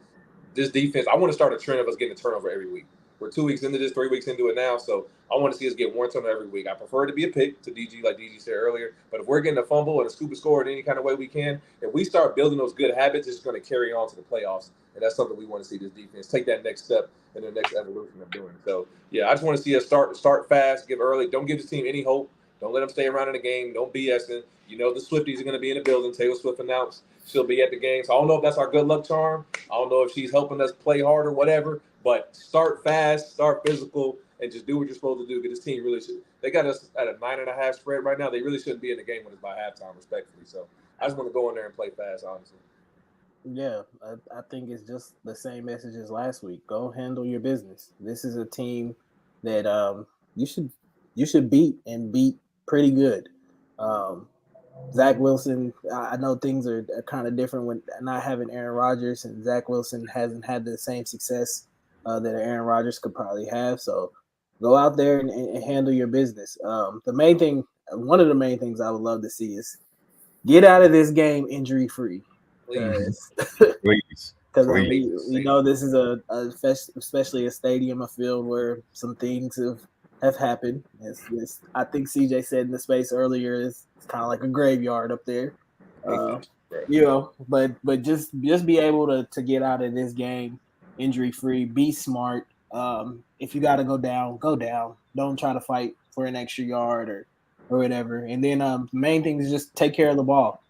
this defense, I want to start a trend of us getting a turnover every week. We're 2 weeks into this, 3 weeks into it now, so I want to see us get 1 turnover every week. I prefer it to be a pick to DG, like DG said earlier, but if we're getting a fumble and a scoop and score in any kind of way we can, if we start building those good habits, it's going to carry on to the playoffs, and that's something we want to see this defense take that next step in the next evolution of doing. So, yeah, I just want to see us start fast, give early. Don't give this team any hope. Don't let them stay around in the game. Don't BS them. The Swifties are going to be in the building. Taylor Swift announced she'll be at the game. So I don't know if that's our good luck charm. I don't know if she's helping us play hard or whatever. But start fast, start physical, and just do what you're supposed to do. Because this team really should. They got us at a 9.5 spread right now. They really shouldn't be in the game with us by halftime, respectfully. So I just want to go in there and play fast, honestly. Yeah, I think it's just the same message as last week. Go handle your business. This is a team that you should beat and beat pretty good. Zach Wilson, I know things are kind of different when not having Aaron Rodgers, and Zach Wilson hasn't had the same success that Aaron Rodgers could probably have. So go out there and handle your business. One of the main things I would love to see is get out of this game injury free. Please. Because we know this is especially a stadium, a field where some things have happened. It's, I think CJ said in the space earlier, it's kind of like a graveyard up there. But just be able to get out of this game injury free. Be smart. If you got to go down, go down. Don't try to fight for an extra yard or whatever. And then the main thing is just take care of the ball.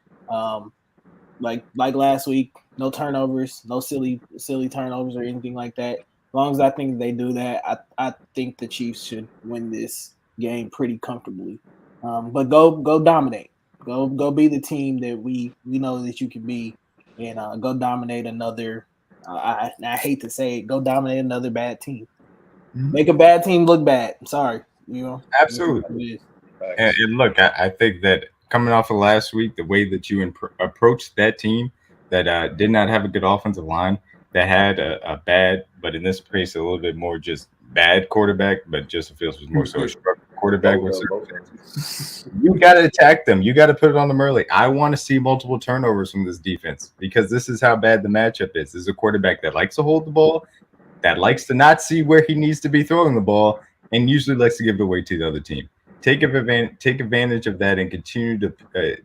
Like last week, no turnovers, no silly turnovers or anything like that. As long as I think they do that, I think the Chiefs should win this game pretty comfortably. But go dominate. Go be the team that we know that you can be, and go dominate another. I hate to say it, go dominate another bad team. Make a bad team look bad. I'm sorry, absolutely. And look, I think that coming off of last week, the way that you approached that team that did not have a good offensive line, that had a bad, but in this case, a little bit more just bad quarterback, but Justin Fields was more so a struggling quarterback. You got to attack them. You got to put it on them early. I want to see multiple turnovers from this defense because this is how bad the matchup is. This is a quarterback that likes to hold the ball, that likes to not see where he needs to be throwing the ball, and usually likes to give it away to the other team. Take advantage of that and continue to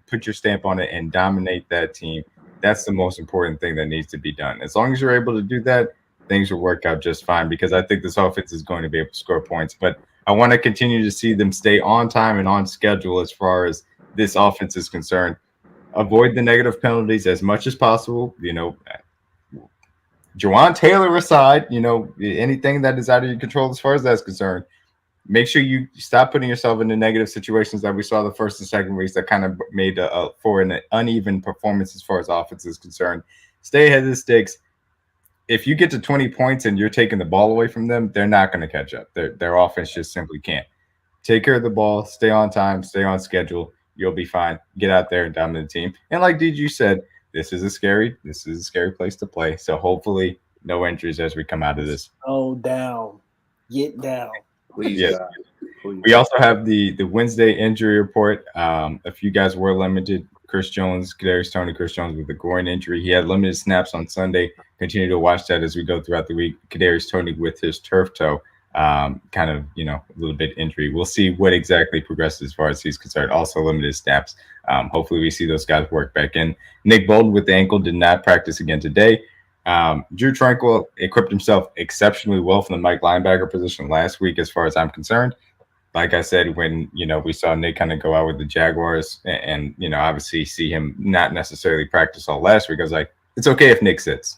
put your stamp on it and dominate that team. That's the most important thing that needs to be done. As long as you're able to do that, things will work out just fine because I think this offense is going to be able to score points. But I want to continue to see them stay on time and on schedule as far as this offense is concerned. Avoid the negative penalties as much as possible. Jawan Taylor aside, anything that is out of your control as far as that's concerned, make sure you stop putting yourself into negative situations that we saw the first and second weeks that kind of made for an uneven performance as far as offense is concerned. Stay ahead of the sticks. If you get to 20 points and you're taking the ball away from them, they're not going to catch up. Their offense just simply can't. Take care of the ball, stay on time, stay on schedule. You'll be fine. Get out there and dominate the team. And like DG said, this is a scary place to play. So hopefully no injuries as we come out of this. Oh, down. Get down. Please, yes. We also have the Wednesday injury report. A few guys were limited. Chris Jones with a groin injury. He had limited snaps on Sunday. Continue to watch that as we go throughout the week. Kadarius Toney with his turf toe, kind of, a little bit injury. We'll see what exactly progresses as far as he's concerned. Also limited snaps. Hopefully we see those guys work back in. Nick Bolton with the ankle did not practice again today. Drew Tranquil equipped himself exceptionally well from the Mike linebacker position last week, as far as I'm concerned. Like I said, when, we saw Nick kind of go out with the Jaguars and obviously see him not necessarily practice all last week, I was like, it's okay if Nick sits.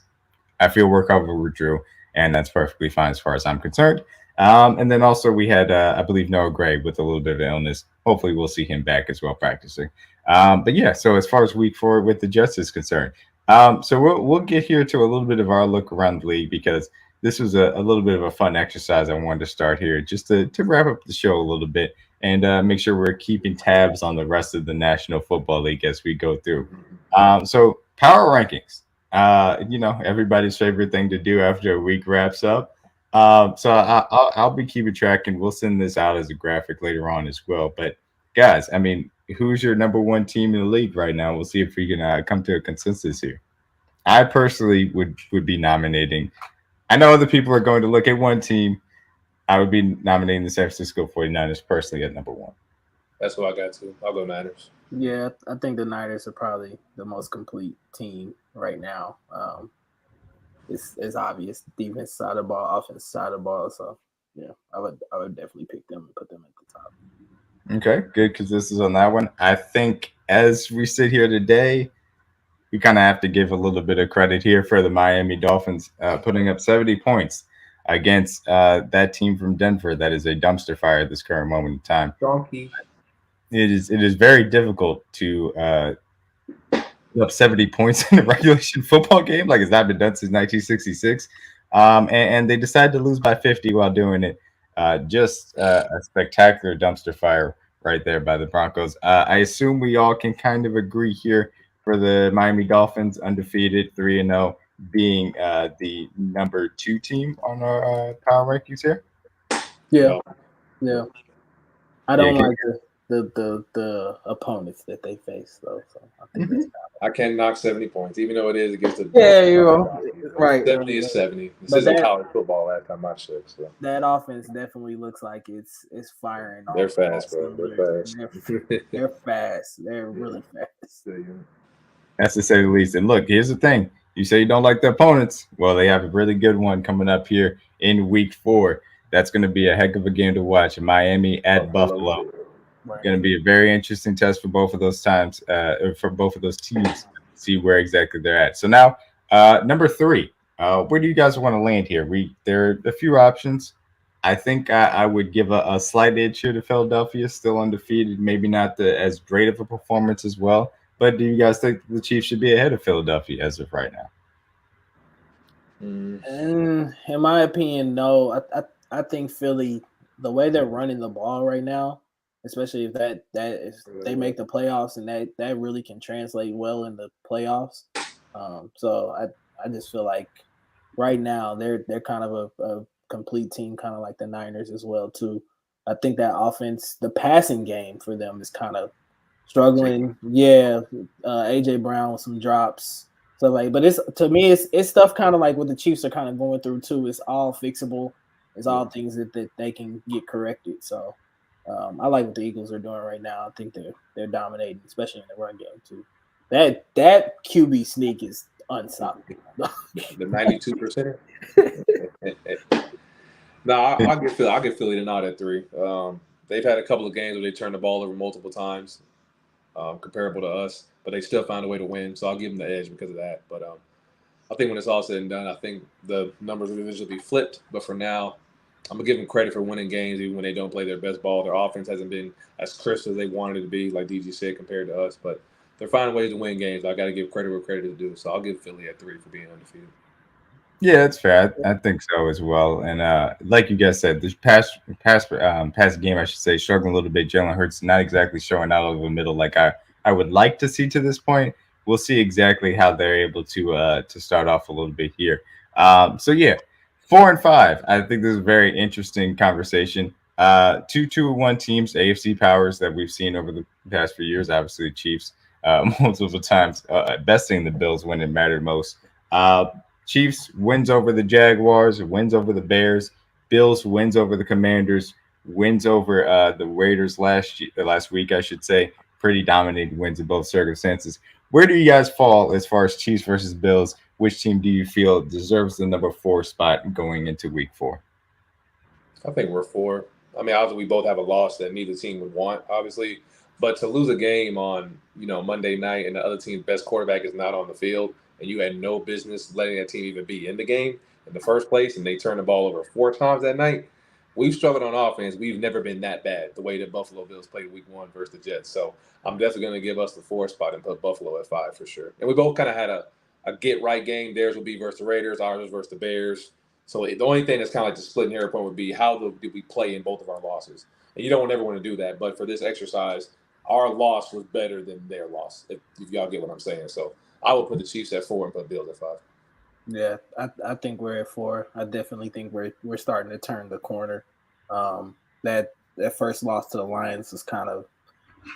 I feel we're covered with Drew, and that's perfectly fine as far as I'm concerned. And then also we had, I believe, Noah Gray with a little bit of illness. Hopefully we'll see him back as well practicing. But yeah, so as far as week 4 with the Jets is concerned, so we'll get here to a little bit of our look around the league because this was a little bit of a fun exercise I wanted to start here just to wrap up the show a little bit and make sure we're keeping tabs on the rest of the National Football League as we go through. So power rankings, everybody's favorite thing to do after a week wraps up. So I'll be keeping track and we'll send this out as a graphic later on as well. But guys, I mean, who's your number 1 team in the league right now? We'll see if we can come to a consensus here. I personally would be nominating. I know other people are going to look at one team. I would be nominating the San Francisco 49ers personally at number 1. That's what I got too. I'll go Niners. Yeah, I think the Niners are probably the most complete team right now. It's obvious. Defense side of the ball, offense side of the ball. So yeah, I would definitely pick them and put them at the top. Okay, good, because this is on that one. I think as we sit here today, we kind of have to give a little bit of credit here for the Miami Dolphins putting up 70 points against that team from Denver that is a dumpster fire at this current moment in time. Donkey. It is very difficult to put up 70 points in a regulation football game. Like, it's not been done since 1966. And they decided to lose by 50 while doing it. Just a spectacular dumpster fire right there by the Broncos. I assume we all can kind of agree here for the Miami Dolphins, undefeated, 3-0, being the number 2 team on our power rankings here. Yeah. I don't like the opponents that they face, though. So I think that's I can't knock 70 points, even though it is against the Yeah, you know, right. 70 is 70. This But isn't that- college football last time I checked. So That offense definitely looks like it's firing they're off all fast, bro. cylinders. They're fast. They're fast. They're really fast. That's to say the least. And look, here's the thing. You say you don't like the opponents. Well, they have a really good one coming up here in week 4. That's going to be a heck of a game to watch. Miami at Buffalo. Right. Going to be a very interesting test for both of those times, for both of those teams. See where exactly they're at. So now, number 3. Where do you guys want to land here? There are a few options. I think I would give a slight edge here to Philadelphia, still undefeated. Maybe not as great of a performance as well. But do you guys think the Chiefs should be ahead of Philadelphia as of right now? In my opinion, no. I think Philly, the way they're running the ball right now, especially if they make the playoffs, and that really can translate well in the playoffs. So I just feel like right now they're kind of a complete team, kind of like the Niners as well too. I think that offense, the passing game for them is kind of struggling. Yeah, AJ Brown with some drops. So like, but it's stuff kind of like what the Chiefs are kind of going through too. It's all fixable. It's all things that they can get corrected. So I like what the Eagles are doing right now. I think they're dominating, especially in the run game too. That QB sneak is unstoppable. The 92%. No, I'll give Philly the nod at 3. They've had a couple of games where they turned the ball over multiple times, comparable to us, but they still found a way to win. So I'll give them the edge because of that. But I think when it's all said and done, I think the numbers will eventually be flipped. But for now, I'm gonna give them credit for winning games even when they don't play their best ball. Their offense hasn't been as crisp as they wanted it to be, like DG said, compared to us. But they're finding ways to win games. I got to give credit where credit is due. So I'll give Philly at 3 for being undefeated. Yeah, that's fair. I think so as well. And like you guys said, this past game, I should say, struggling a little bit. Jalen Hurts not exactly showing out over the middle like I would like to see to this point. We'll see exactly how they're able to start off a little bit here. So yeah, 4 and 5. I think this is a very interesting conversation. 2-1 teams, AFC powers that we've seen over the past few years. Obviously, the Chiefs multiple times besting the Bills when it mattered most. Chiefs wins over the Jaguars, wins over the Bears. Bills wins over the Commanders, wins over the Raiders last week, I should say. Pretty dominating wins in both circumstances. Where do you guys fall as far as Chiefs versus Bills? Which team do you feel deserves the number 4 spot going into week 4? I think we're 4. I mean, obviously, we both have a loss that neither team would want, obviously. But to lose a game on, Monday night and the other team's best quarterback is not on the field, and you had no business letting that team even be in the game in the first place, and they turned the ball over 4 times that night. We've struggled on offense. We've never been that bad the way that Buffalo Bills played week 1 versus the Jets. So I'm definitely going to give us the 4 spot and put Buffalo at 5 for sure. And we both kind of had a get-right game. Theirs will be versus the Raiders, ours versus the Bears. So the only thing that's kind of like the splitting hair point would be how did we play in both of our losses? And you don't ever want to do that. But for this exercise, our loss was better than their loss, if y'all get what I'm saying. So I would put the Chiefs at 4 and put Bills at 5. Yeah, I think we're at 4. I definitely think we're starting to turn the corner. That first loss to the Lions was kind of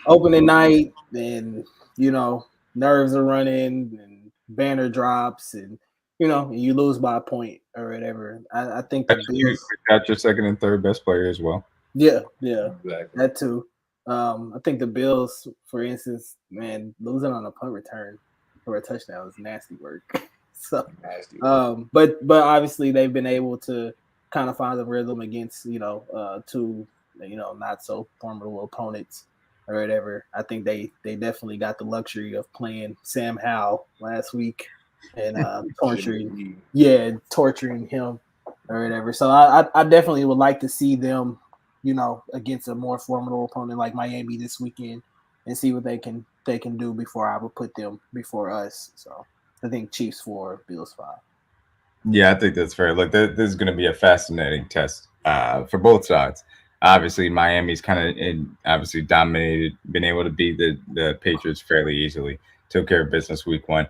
opening night, and nerves are running, and banner drops, and you lose by a point or whatever. I think the Bills got your second and third best player as well. Yeah, Exactly. that too. I think the Bills, for instance, man, losing on a punt return for a touchdown is nasty work. So, Nasty. but obviously they've been able to kind of find the rhythm against two not so formidable opponents or whatever. I think they definitely got the luxury of playing Sam Howell last week and torturing him or whatever. So I definitely would like to see them, against a more formidable opponent like Miami this weekend and see what they can do before I would put them before us. So I think Chiefs 4, Bills 5. Yeah, I think that's fair. Look, this is going to be a fascinating test for both sides. Obviously, Miami's kind of obviously dominated, been able to beat the Patriots fairly easily, took care of business week 1.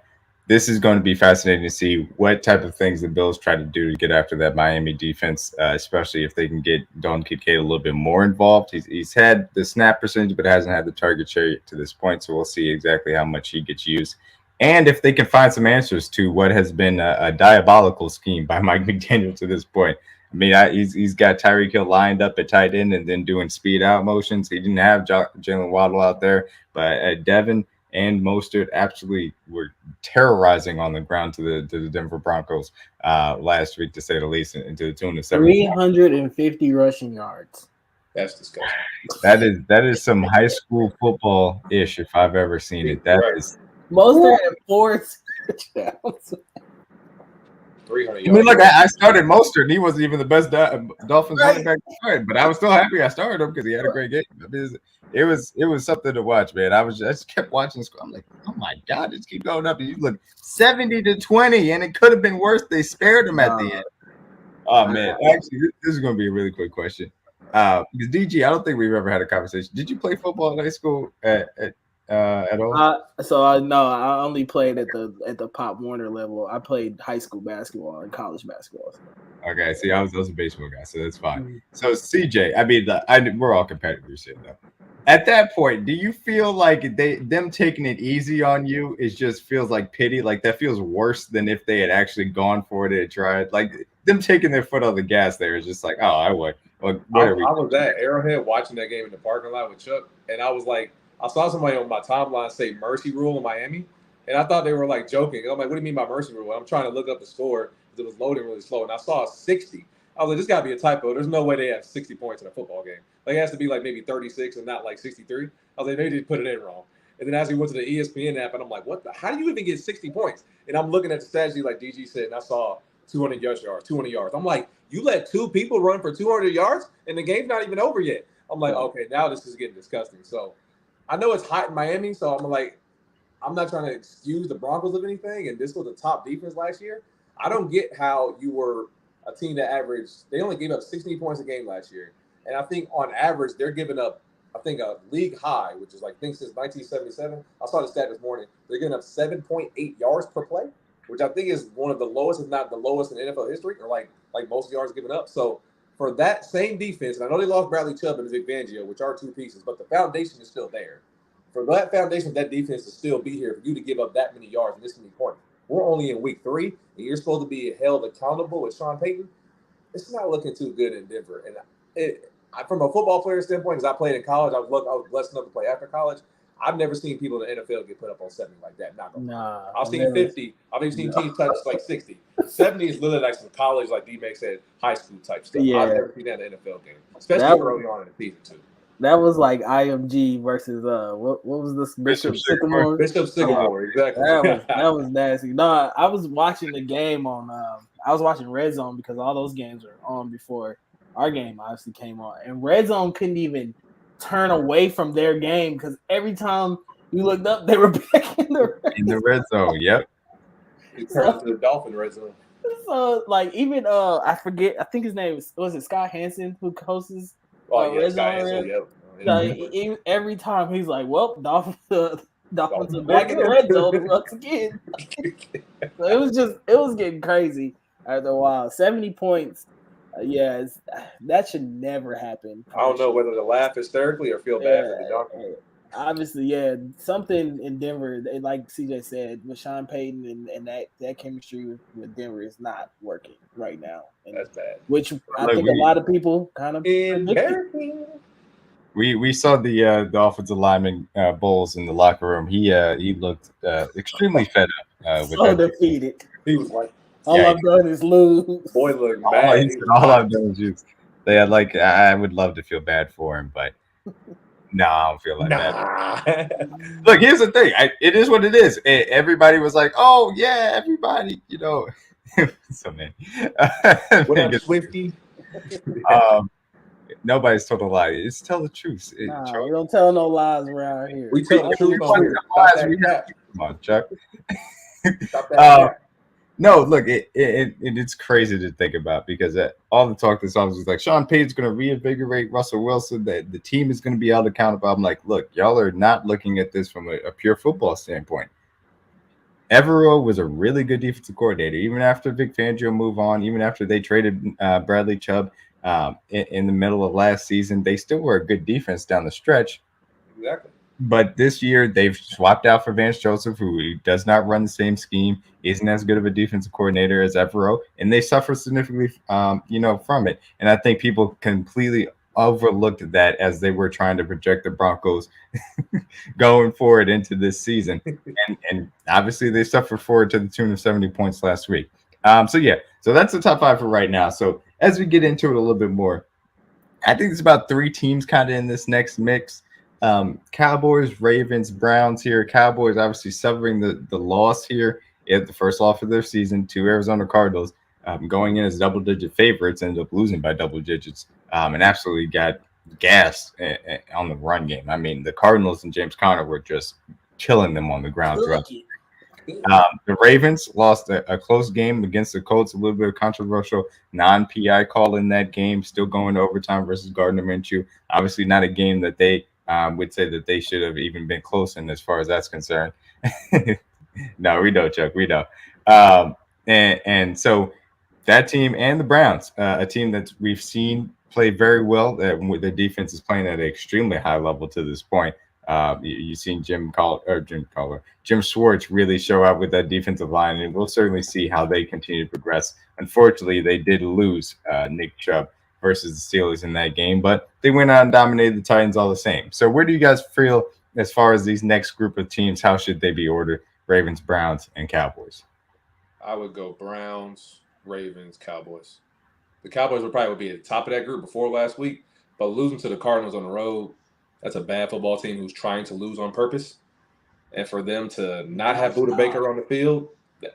This is going to be fascinating to see what type of things the Bills try to do to get after that Miami defense, especially if they can get Dalton Kincaid a little bit more involved. He's had the snap percentage, but hasn't had the target share to this point, so we'll see exactly how much he gets used. and if they can find some answers to what has been a diabolical scheme by Mike McDaniel to this point. I mean, he's got Tyreek Hill lined up at tight end and then doing speed out motions. He didn't have Jalen Waddle out there, but Devin and Mostert absolutely were terrorizing on the ground to the Denver Broncos last week, to say the least, and to the tune of 350 rushing yards. That's disgusting. That is some high school football ish if I've ever seen it. That is Mostert had 4 touchdowns. 300 yards. I mean, look, I started Mostert, and he wasn't even the best Dolphins running back to start, but I was still happy I started him because he had a great game. I mean, it was something to watch, man. I just kept watching the score. I'm like, oh my god, just keep going up. And you look 70-20, and it could have been worse. They spared him at the end. Oh man, actually, this is going to be a really quick question. Because DG, I don't think we've ever had a conversation. Did you play football in high school at all? No, I only played at the Pop Warner level. I played high school basketball and college basketball. Okay, see, I was a baseball guy, so that's fine. So CJ, I mean, we're all competitors here, though. At that point, do you feel like them taking it easy on you just feels like pity? Like that feels worse than if they had actually gone for it and tried. Like them taking their foot on the gas there is just like, oh, I would. Like, I was at Arrowhead watching that game in the parking lot with Chuck, and I was like, I saw somebody on my timeline say mercy rule in Miami, and I thought they were like joking. I'm like, what do you mean by mercy rule? I'm trying to look up the score because it was loading really slow, and I saw 60. I was like, this got to be a typo. There's no way they have 60 points in a football game. Like, it has to be like maybe 36 and not like 63. I was like, maybe they put it in wrong. And then as we went to the ESPN app, and I'm like, how do you even get 60 points? And I'm looking at the stats like DG said, and I saw 200 yards. I'm like, you let 2 people run for 200 yards, and the game's not even over yet. I'm like, okay, now this is getting disgusting. So I know it's hot in Miami, so I'm like, I'm not trying to excuse the Broncos of anything, and this was a top defense last year. I don't get how you were a team that averaged – they only gave up 16 points a game last year. And I think on average they're giving up, I think, a league high, which is like, I think since 1977. I saw the stat this morning. They're giving up 7.8 yards per play, which I think is one of the lowest, if not the lowest in NFL history, or like most yards given up. So for that same defense, and I know they lost Bradley Chubb and Vic Fangio, which are 2 pieces, but the foundation is still there. For that foundation, that defense to still be here, for you to give up that many yards and this many points. We're only in week 3, and you're supposed to be held accountable with Sean Payton. It's not looking too good in Denver. And from a football player standpoint, because I played in college, I was blessed enough to play after college. I've never seen people in the NFL get put up on 70 like that. I've seen 50. I've even seen teams touch like 60. 70 is literally like some college, like DMac said, high school type stuff. Yeah. I've never seen that in the NFL game, especially early on in the season too. That was like IMG versus what was this? Bishop Sycamore. Bishop Sycamore, exactly. That was nasty. No, I was watching the game on. I was watching Red Zone because all those games were on before our game obviously came on, and Red Zone couldn't even turn away from their game because every time you looked up, they were back in the red zone. Yep. It turned to the Dolphin Red Zone. So like even I forget. I think his name was it Scott Hansen who hosts. Red Zone. Yep. Like, every time he's like, "Well, Dolphins are back in the red zone once again." So it was getting crazy after a while. 70 points. That should never happen. I don't know whether to laugh hysterically or feel bad for the Dolphins. Obviously, something in Denver, like CJ said, with Sean Payton and that chemistry with Denver is not working right now. And that's bad. Which I think a lot of people kind of embarrassing. We saw the offensive lineman Bowles in the locker room. He looked extremely fed up. So defeated. He was like, all I've done is lose. Boy, look bad. All I've done is lose. They had I would love to feel bad for him, but no, I don't feel like that. Look, here's the thing. It is what it is. Everybody was like, "Oh yeah, everybody," you know. So man, what up, Swifty? Nobody's told a lie. It's tell the truth. We don't tell no lies around here. We tell the truth on here. Come on, Chuck. No, look, it's crazy to think about because all the talk this offseason was like Sean Payton's going to reinvigorate Russell Wilson. That the team is going to be held accountable. I'm like, look, y'all are not looking at this from a pure football standpoint. Evero was a really good defensive coordinator, even after Vic Fangio moved on, even after they traded Bradley Chubb in the middle of last season. They still were a good defense down the stretch. Exactly. But this year they've swapped out for Vance Joseph, who does not run the same scheme, isn't as good of a defensive coordinator as Evero, and they suffer significantly, from it. And I think people completely overlooked that as they were trying to project the Broncos going forward into this season. And obviously they suffered forward to the tune of 70 points last week. So that's the top 5 for right now. So as we get into it a little bit more, I think it's about 3 teams kind of in this next mix. Cowboys, Ravens, Browns here. Cowboys obviously suffering the loss here at the first loss of their season to Arizona Cardinals, going in as double-digit favorites, ended up losing by double digits, and absolutely got gassed on the run game. I mean, the Cardinals and James Conner were just killing them on the ground throughout. The Ravens lost a close game against the Colts, a little bit of controversial non-PI call in that game, still going to overtime versus Gardner Minshew. Obviously not a game that they would say that they should have even been close in as far as that's concerned. No, we know, Chuck, we know. And so that team and the Browns, a team that we've seen play very well, that the defense is playing at an extremely high level to this point. You've seen Jim Schwartz really show up with that defensive line, and we'll certainly see how they continue to progress. Unfortunately, they did lose Nick Chubb versus the Steelers in that game, but they went out and dominated the Titans all the same. So where do you guys feel as far as these next group of teams? How should they be ordered? Ravens, Browns, and Cowboys. I would go Browns, Ravens, Cowboys. The Cowboys would probably be at the top of that group before last week, but losing to the Cardinals on the road, that's a bad football team who's trying to lose on purpose. And for them to not have Buda Baker on the field,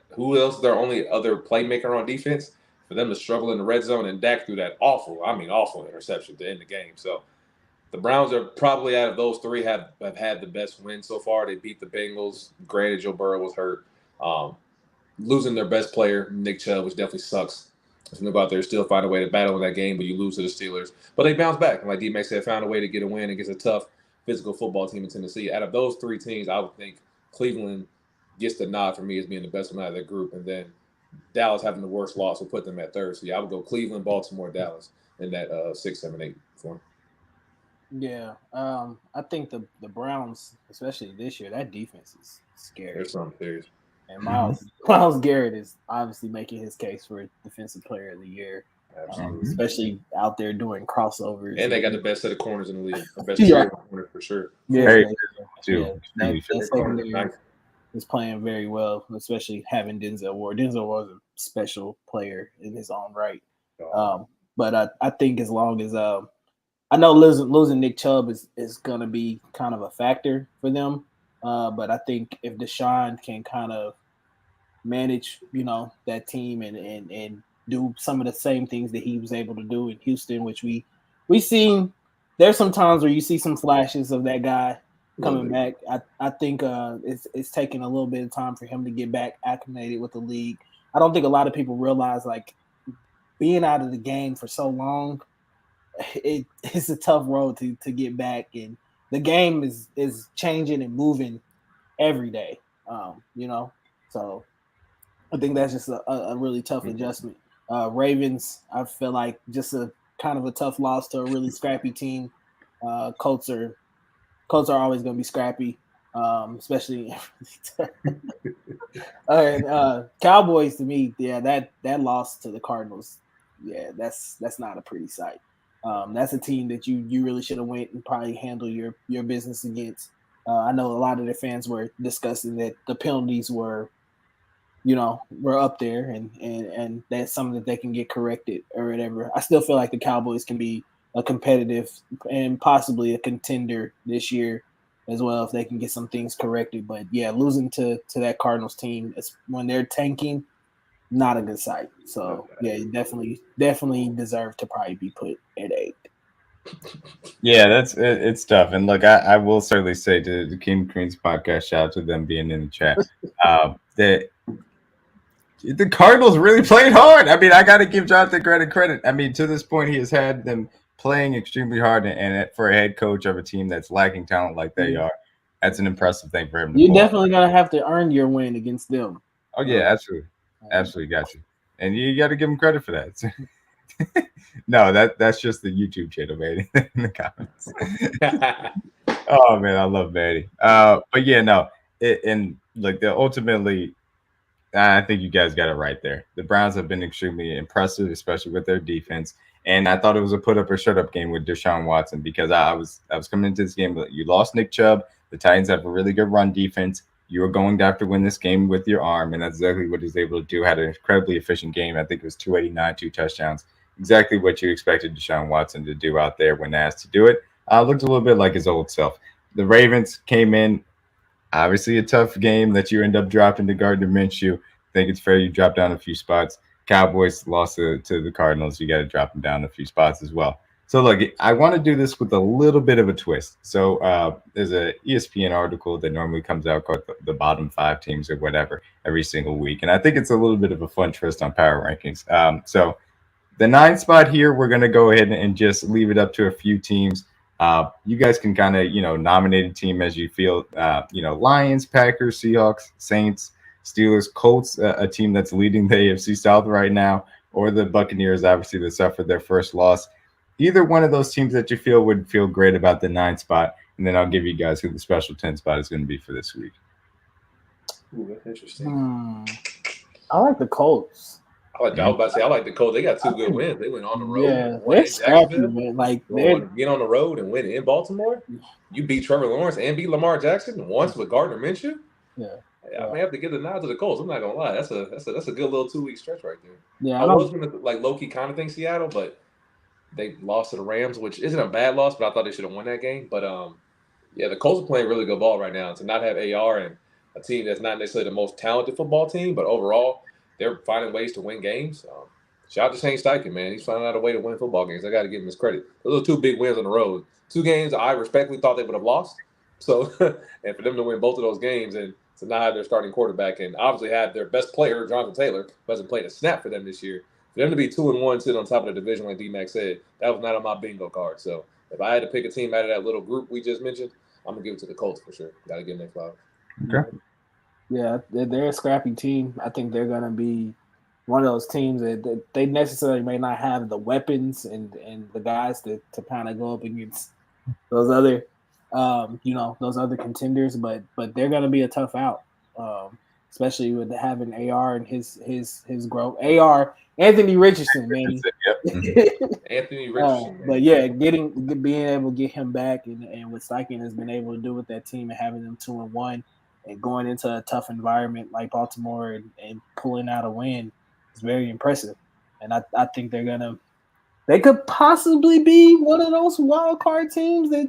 who else is their only other playmaker on defense? For them to struggle in the red zone and Dak threw that awful interception to end the game. So the Browns are probably, out of those 3, have had the best win so far. They beat the Bengals. Granted, Joe Burrow was hurt. Losing their best player, Nick Chubb, which definitely sucks. There's nobody out there still find a way to battle in that game, but you lose to the Steelers. But they bounce back. And like DMac said, found a way to get a win against a tough physical football team in Tennessee. Out of those 3 teams, I would think Cleveland gets the nod for me as being the best one out of that group. And then Dallas having the worst loss will put them at 3rd. So, yeah, I would go Cleveland, Baltimore, Dallas in that 6, 7, 8 form. Yeah, I think the Browns, especially this year, that defense is scary. There's something serious. And Myles Garrett is obviously making his case for Defensive Player of the Year, especially out there doing crossovers. And they got the best set of corners in the league. The best corners for sure. Yeah, Nice. is playing very well, especially having Denzel Ward. Denzel was a special player in his own right. But I think as long as I know losing Nick Chubb is going to be kind of a factor for them. But I think if Deshaun can kind of manage, that team and do some of the same things that he was able to do in Houston, which we seen, there's some times where you see some flashes of that guy coming back. I think it's taking a little bit of time for him to get back acclimated with the league. I don't think a lot of people realize, like, being out of the game for so long, it's a tough road to get back, and the game is changing and moving every day. So I think that's just a really tough adjustment. Ravens, I feel like just a kind of a tough loss to a really scrappy team. Colts are always going to be scrappy, especially. Cowboys, to me, that loss to the Cardinals, that's not a pretty sight. That's a team that you really should have went and probably handle your business against. I know a lot of their fans were discussing that the penalties were up there, and that's something that they can get corrected or whatever. I still feel like the Cowboys can be a competitive and possibly a contender this year as well if they can get some things corrected. But yeah, losing to that Cardinals team when they're tanking, not a good sight. So yeah, you definitely deserve to probably be put at 8. Yeah, it's tough. And look, I will certainly say to the King Queens podcast, shout out to them being in the chat, that the Cardinals really played hard. I mean, I got to give Jonathan credit. I mean, to this point, he has had them playing extremely hard, and for a head coach of a team that's lacking talent like they are, that's an impressive thing for him. You're definitely going to have to earn your win against them. Oh, yeah, absolutely. Absolutely, got you. And you got to give him credit for that. No, that's just the YouTube channel, man, in the comments. Oh man, I love Manny. But yeah, no, and like the ultimately, I think you guys got it right there. The Browns have been extremely impressive, especially with their defense. And I thought it was a put up or shut up game with Deshaun Watson because I was coming into this game. You lost Nick Chubb. The Titans have a really good run defense. You were going to have to win this game with your arm, and that's exactly what he's able to do. Had an incredibly efficient game. I think it was 289, 2 touchdowns. Exactly what you expected Deshaun Watson to do out there when asked to do it. Looked a little bit like his old self. The Ravens came in, obviously a tough game that you end up dropping to Gardner Minshew. I think it's fair you drop down a few spots. Cowboys lost to the Cardinals. You got to drop them down a few spots as well. So look, I want to do this with a little bit of a twist. So there's a ESPN article that normally comes out called the bottom 5 teams or whatever every single week, and I think it's a little bit of a fun twist on power rankings. So the 9 spot here, we're going to go ahead and just leave it up to a few teams. You guys can kind of, nominate a team as you feel. Lions, Packers, Seahawks, Saints, Steelers, Colts, a team that's leading the AFC South right now, or the Buccaneers, obviously, that suffered their first loss. Either one of those teams that you feel would feel great about the 9 spot, and then I'll give you guys who the special 10 spot is going to be for this week. Ooh, that's interesting. I like the Colts. I was about to say I like the Colts. They got 2 good wins. They went on the road. Yeah, they're scrappy, man. Like get on the road and win in Baltimore. You beat Trevor Lawrence and beat Lamar Jackson once with Gardner Minshew. Yeah. I may have to give the nod to the Colts. I'm not gonna lie. That's a good little 2-week stretch right there. Yeah, I was gonna low key kind of think Seattle, but they lost to the Rams, which isn't a bad loss, but I thought they should have won that game. But the Colts are playing really good ball right now. To not have AR and a team that's not necessarily the most talented football team, but overall they're finding ways to win games. Shout out to Shane Steichen, man. He's finding out a way to win football games. I got to give him his credit. Those are 2 big wins on the road. 2 games I respectfully thought they would have lost. So, and for them to win both of those games and to not have their starting quarterback and obviously have their best player, Jonathan Taylor, who hasn't played a snap for them this year, for them to be 2-1 sitting on top of the division, like DMac said, that was not on my bingo card. So, if I had to pick a team out of that little group we just mentioned, I'm going to give it to the Colts for sure. Got to give them their flowers. Okay. Yeah, they're a scrappy team. I think they're going to be one of those teams that they necessarily may not have the weapons and the guys to kind of go up against those other those other contenders, but they're gonna be a tough out, especially with having AR and his growth. AR Anthony Richardson, man. Anthony Richardson. But yeah, being able to get him back and what Steichen has been able to do with that team and having them 2-1 and going into a tough environment like Baltimore and pulling out a win is very impressive. And I think they could possibly be one of those wild card teams that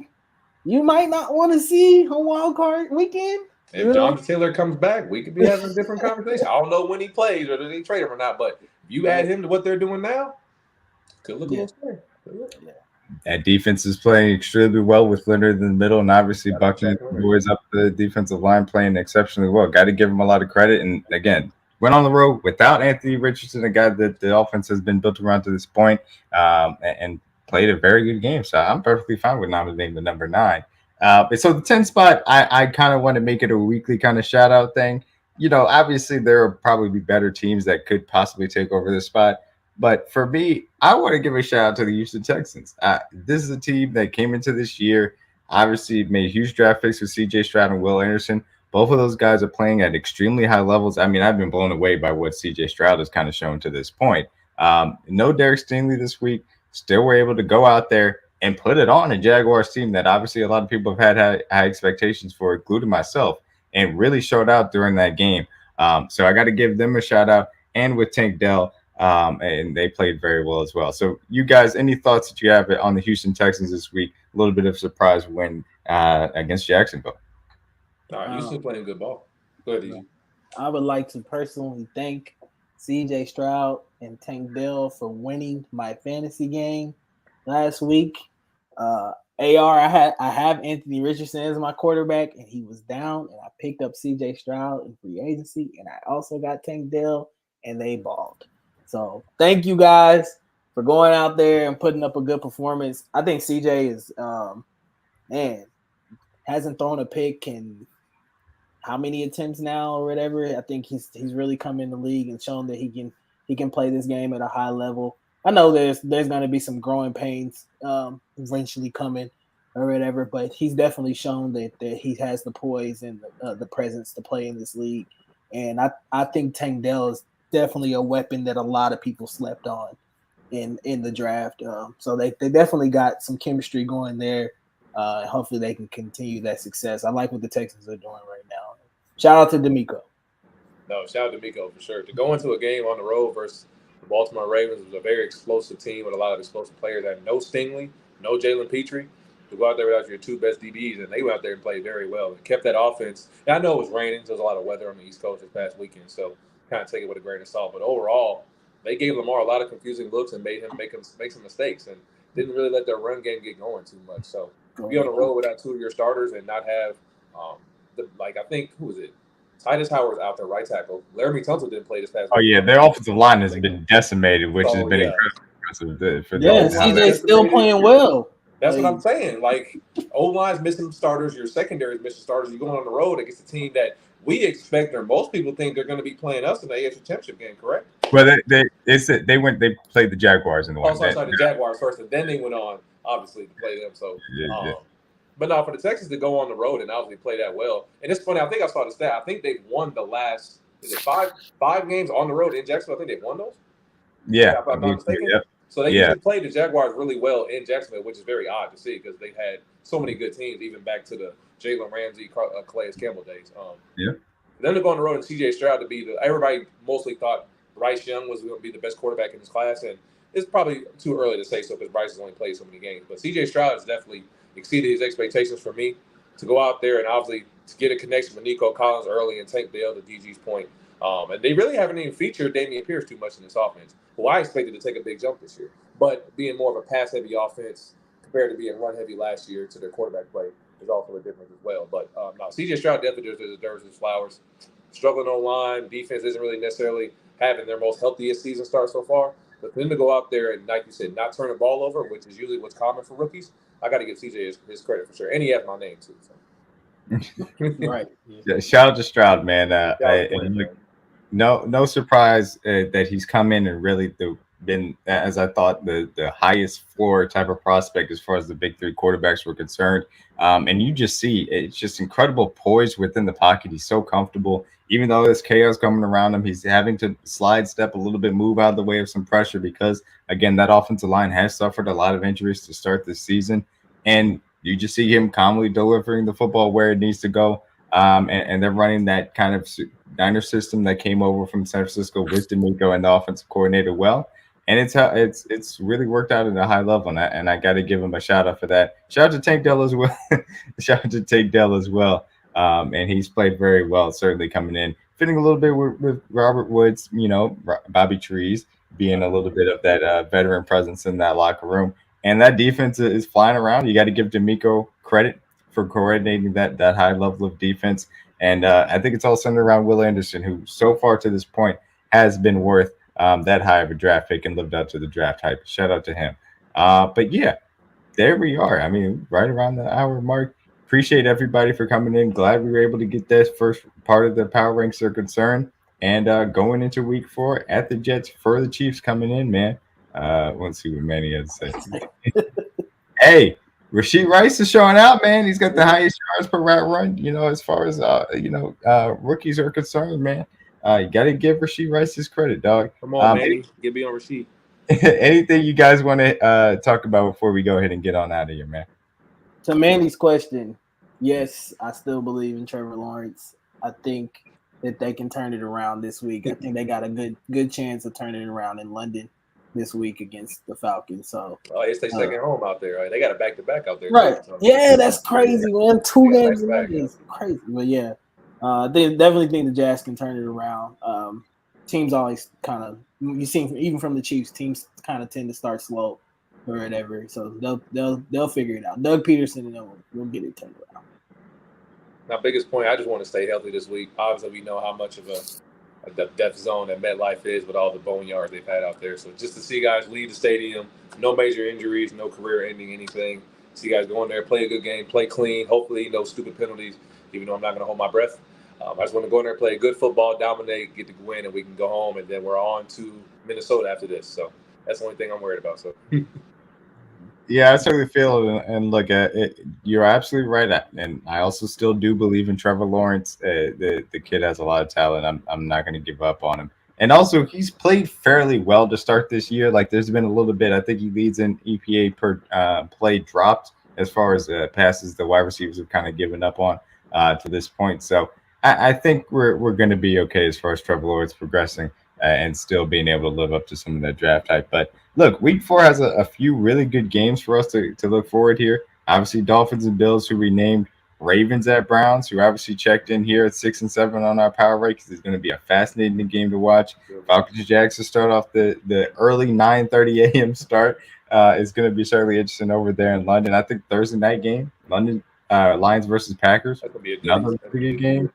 you might not want to see on wild card weekend. If Jonathan Taylor comes back, we could be having a different conversation. I don't know when he plays or do they trade him or not, but if you add him to what they're doing now, could look a little scary. That defense is playing extremely well with Leonard in the middle, and obviously Buckner was up the defensive line playing exceptionally well. Got to give him a lot of credit. And again, went on the road without Anthony Richardson, a guy that the offense has been built around to this point, and played a very good game. So I'm perfectly fine with nominating the number 9. So the 10 spot, I kind of want to make it a weekly kind of shout out thing. Obviously there will probably be better teams that could possibly take over this spot. But for me, I want to give a shout out to the Houston Texans. This is a team that came into this year, obviously made huge draft picks with CJ Stroud and Will Anderson. Both of those guys are playing at extremely high levels. I mean, I've been blown away by what CJ Stroud has kind of shown to this point. No Derek Stingley this week. Still were able to go out there and put it on a Jaguars team that obviously a lot of people have had high expectations for, including myself, and really showed out during that game. So I got to give them a shout out, and with Tank Dell. And they played very well as well. So you guys, any thoughts that you have on the Houston Texans this week? A little bit of surprise win against Jacksonville. Houston playing good ball. Go ahead, DJ. I would like to personally thank CJ Stroud and Tank Dell for winning my fantasy game last week. AR, I have Anthony Richardson as my quarterback, and he was down, and I picked up CJ Stroud in free agency, and I also got Tank Dell, and they balled. So thank you guys for going out there and putting up a good performance. I think CJ is hasn't thrown a pick in how many attempts now or whatever. I think he's really come in the league and shown that he can play this game at a high level. I know there's going to be some growing pains eventually coming, or whatever. But he's definitely shown that he has the poise and the presence to play in this league. And I think Tank Dell is definitely a weapon that a lot of people slept on in the draft. So they definitely got some chemistry going there. Hopefully they can continue that success. I like what the Texans are doing right now. Shout out to D'Amico. No, shout out to Miko for sure. To go into a game on the road versus the Baltimore Ravens was a very explosive team with a lot of explosive players. That no Stingley, no Jalen Petrie. To go out there without your two best DBs, and they went out there and played very well and kept that offense. And I know it was raining, so there was a lot of weather on the East Coast this past weekend, so kind of take it with a grain of salt. But overall, they gave Lamar a lot of confusing looks and made him make some mistakes, and didn't really let their run game get going too much. So be on the road without two of your starters and not have I think who was it? Titus Howard's out there, right tackle. Laramie Tunsil didn't play this past week. Oh yeah, their offensive line has been decimated, which has been impressive for them. CJ's still playing well. That's what I'm saying. Like, O-line's missing starters, your secondary is missing starters. You're going on the road against a team that we expect, or most people think they're going to be playing us in the AFC Championship game, correct? Well, they played the Jaguars in the one. Sorry, the Jaguars first, and then they went on, obviously, to play them. So, But now for the Texans to go on the road and obviously play that well, and it's funny. I think I saw the stat. I think they've won the last five games on the road in Jacksonville. I think they've won those. Yeah, if I'm not mistaken. Yeah. So they usually play the Jaguars really well in Jacksonville, which is very odd to see because they've had so many good teams, even back to the Jalen Ramsey, Calais Campbell days. Then to go on the road and C.J. Stroud to be everybody mostly thought Bryce Young was going to be the best quarterback in his class, and it's probably too early to say so because Bryce has only played so many games. But C.J. Stroud has definitely exceeded his expectations for me to go out there and obviously to get a connection with Nico Collins early and Tank Dell to DG's point. And they really haven't even featured Dameon Pierce too much in this offense, who I expected to take a big jump this year. But being more of a pass-heavy offense compared to being run-heavy last year to their quarterback play is also a difference as well. But no, C.J. Stroud definitely deserves his flowers. Struggling online, defense isn't really necessarily having their most healthiest season start so far. But for them to go out there and, like you said, not turn the ball over, which is usually what's common for rookies, I got to give CJ his credit for sure. And he has my name, too. So. Right. Yeah, shout out to Stroud, man. No surprise that he's come in and really been, as I thought, the highest floor type of prospect as far as the big three quarterbacks were concerned. And you just see it's just incredible poise within the pocket. He's so comfortable. Even though there's chaos coming around him, he's having to slide step a little bit, move out of the way of some pressure because, again, that offensive line has suffered a lot of injuries to start this season. And you just see him calmly delivering the football where it needs to go. And they're running that kind of Niner system that came over from San Francisco with D'Amico and the offensive coordinator well. And it's really worked out at a high level, and I got to give him a shout out for that. Shout out to Tank Dell as well. Shout out to Tank Dell as well. And he's played very well, certainly coming in, fitting a little bit with Robert Woods, Bobby Trees being a little bit of that veteran presence in that locker room. And that defense is flying around. You got to give D'Amico credit for coordinating that high level of defense. And I think it's all centered around Will Anderson, who so far to this point has been worth that high of a draft pick and lived up to the draft hype. Shout out to him. But yeah, there we are. I mean, right around the hour mark. Appreciate everybody for coming in. Glad we were able to get that first part of the Power Ranks are concerned. And going into week 4 at the Jets for the Chiefs coming in, man. Let's see what Manny had to say. Hey, Rashid Rice is showing out, man. He's got the highest yards per route run, as far as, rookies are concerned, man. You got to give Rashid Rice his credit, dog. Come on, Manny. Get me on Rashid. Anything you guys want to talk about before we go ahead and get on out of here, man? To Manny's question, yes, I still believe in Trevor Lawrence. I think that they can turn it around this week. I think they got a good chance of turning it around in London this week against the Falcons. So it's their second home out there, right? They got a back-to-back out there. Right. Yeah, that's crazy, man. 2 games in London is crazy. But yeah, they definitely think the Jazz can turn it around. Teams always kind of, you see even from the Chiefs, teams kind of tend to start slow or whatever. So they'll figure it out. Doug Peterson and them will get it turned around. My biggest point, I just want to stay healthy this week. Obviously, we know how much of a death zone that MetLife is with all the boneyards they've had out there. So just to see guys leave the stadium, no major injuries, no career-ending anything. See guys go in there, play a good game, play clean, hopefully no stupid penalties, even though I'm not going to hold my breath. I just want to go in there, play good football, dominate, get the win, and we can go home, and then we're on to Minnesota after this. So that's the only thing I'm worried about. So Yeah, I certainly feel it. And look, you're absolutely right. And I also still do believe in Trevor Lawrence. The kid has a lot of talent. I'm not going to give up on him. And also, he's played fairly well to start this year. Like, there's been a little bit. I think he leads in EPA per play dropped as far as passes the wide receivers have kind of given up on to this point. So I think we're going to be okay as far as Trevor Lawrence progressing and still being able to live up to some of that draft hype. But look, week 4 has a few really good games for us to look forward here. Obviously, Dolphins and Bills, who renamed Ravens at Browns, who obviously checked in here at 6 and 7 on our power rankings. It's going to be a fascinating game to watch. Falcons Jags to start off the early 9:30 a.m. start is going to be certainly interesting over there in London. I think Thursday night game, London Lions versus Packers, That's gonna be a another pretty good game.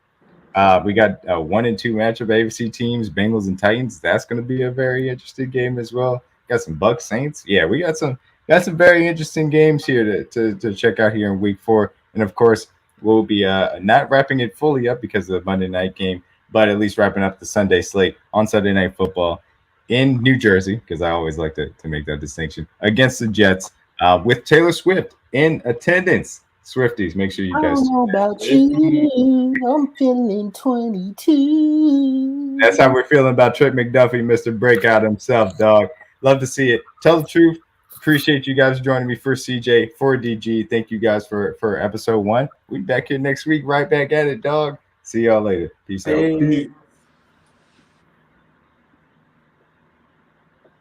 We got a 1 and 2 matchup, AFC teams, Bengals and Titans. That's going to be a very interesting game as well. Got some Bucks Saints. Yeah, we got some very interesting games here to check out here in week 4. And of course, we'll be not wrapping it fully up because of the Monday night game, but at least wrapping up the Sunday slate on Sunday Night Football in New Jersey, because I always like to make that distinction, against the Jets with Taylor Swift in attendance. Swifties, make sure you I guys. don't know about you. I'm feeling 22. That's how we're feeling about Trent McDuffie, Mr. Breakout himself, dog. Love to see it. Tell the truth. Appreciate you guys joining me for CJ, for DG. Thank you guys for episode 1. We back here next week, right back at it, dog. See y'all later. Peace out.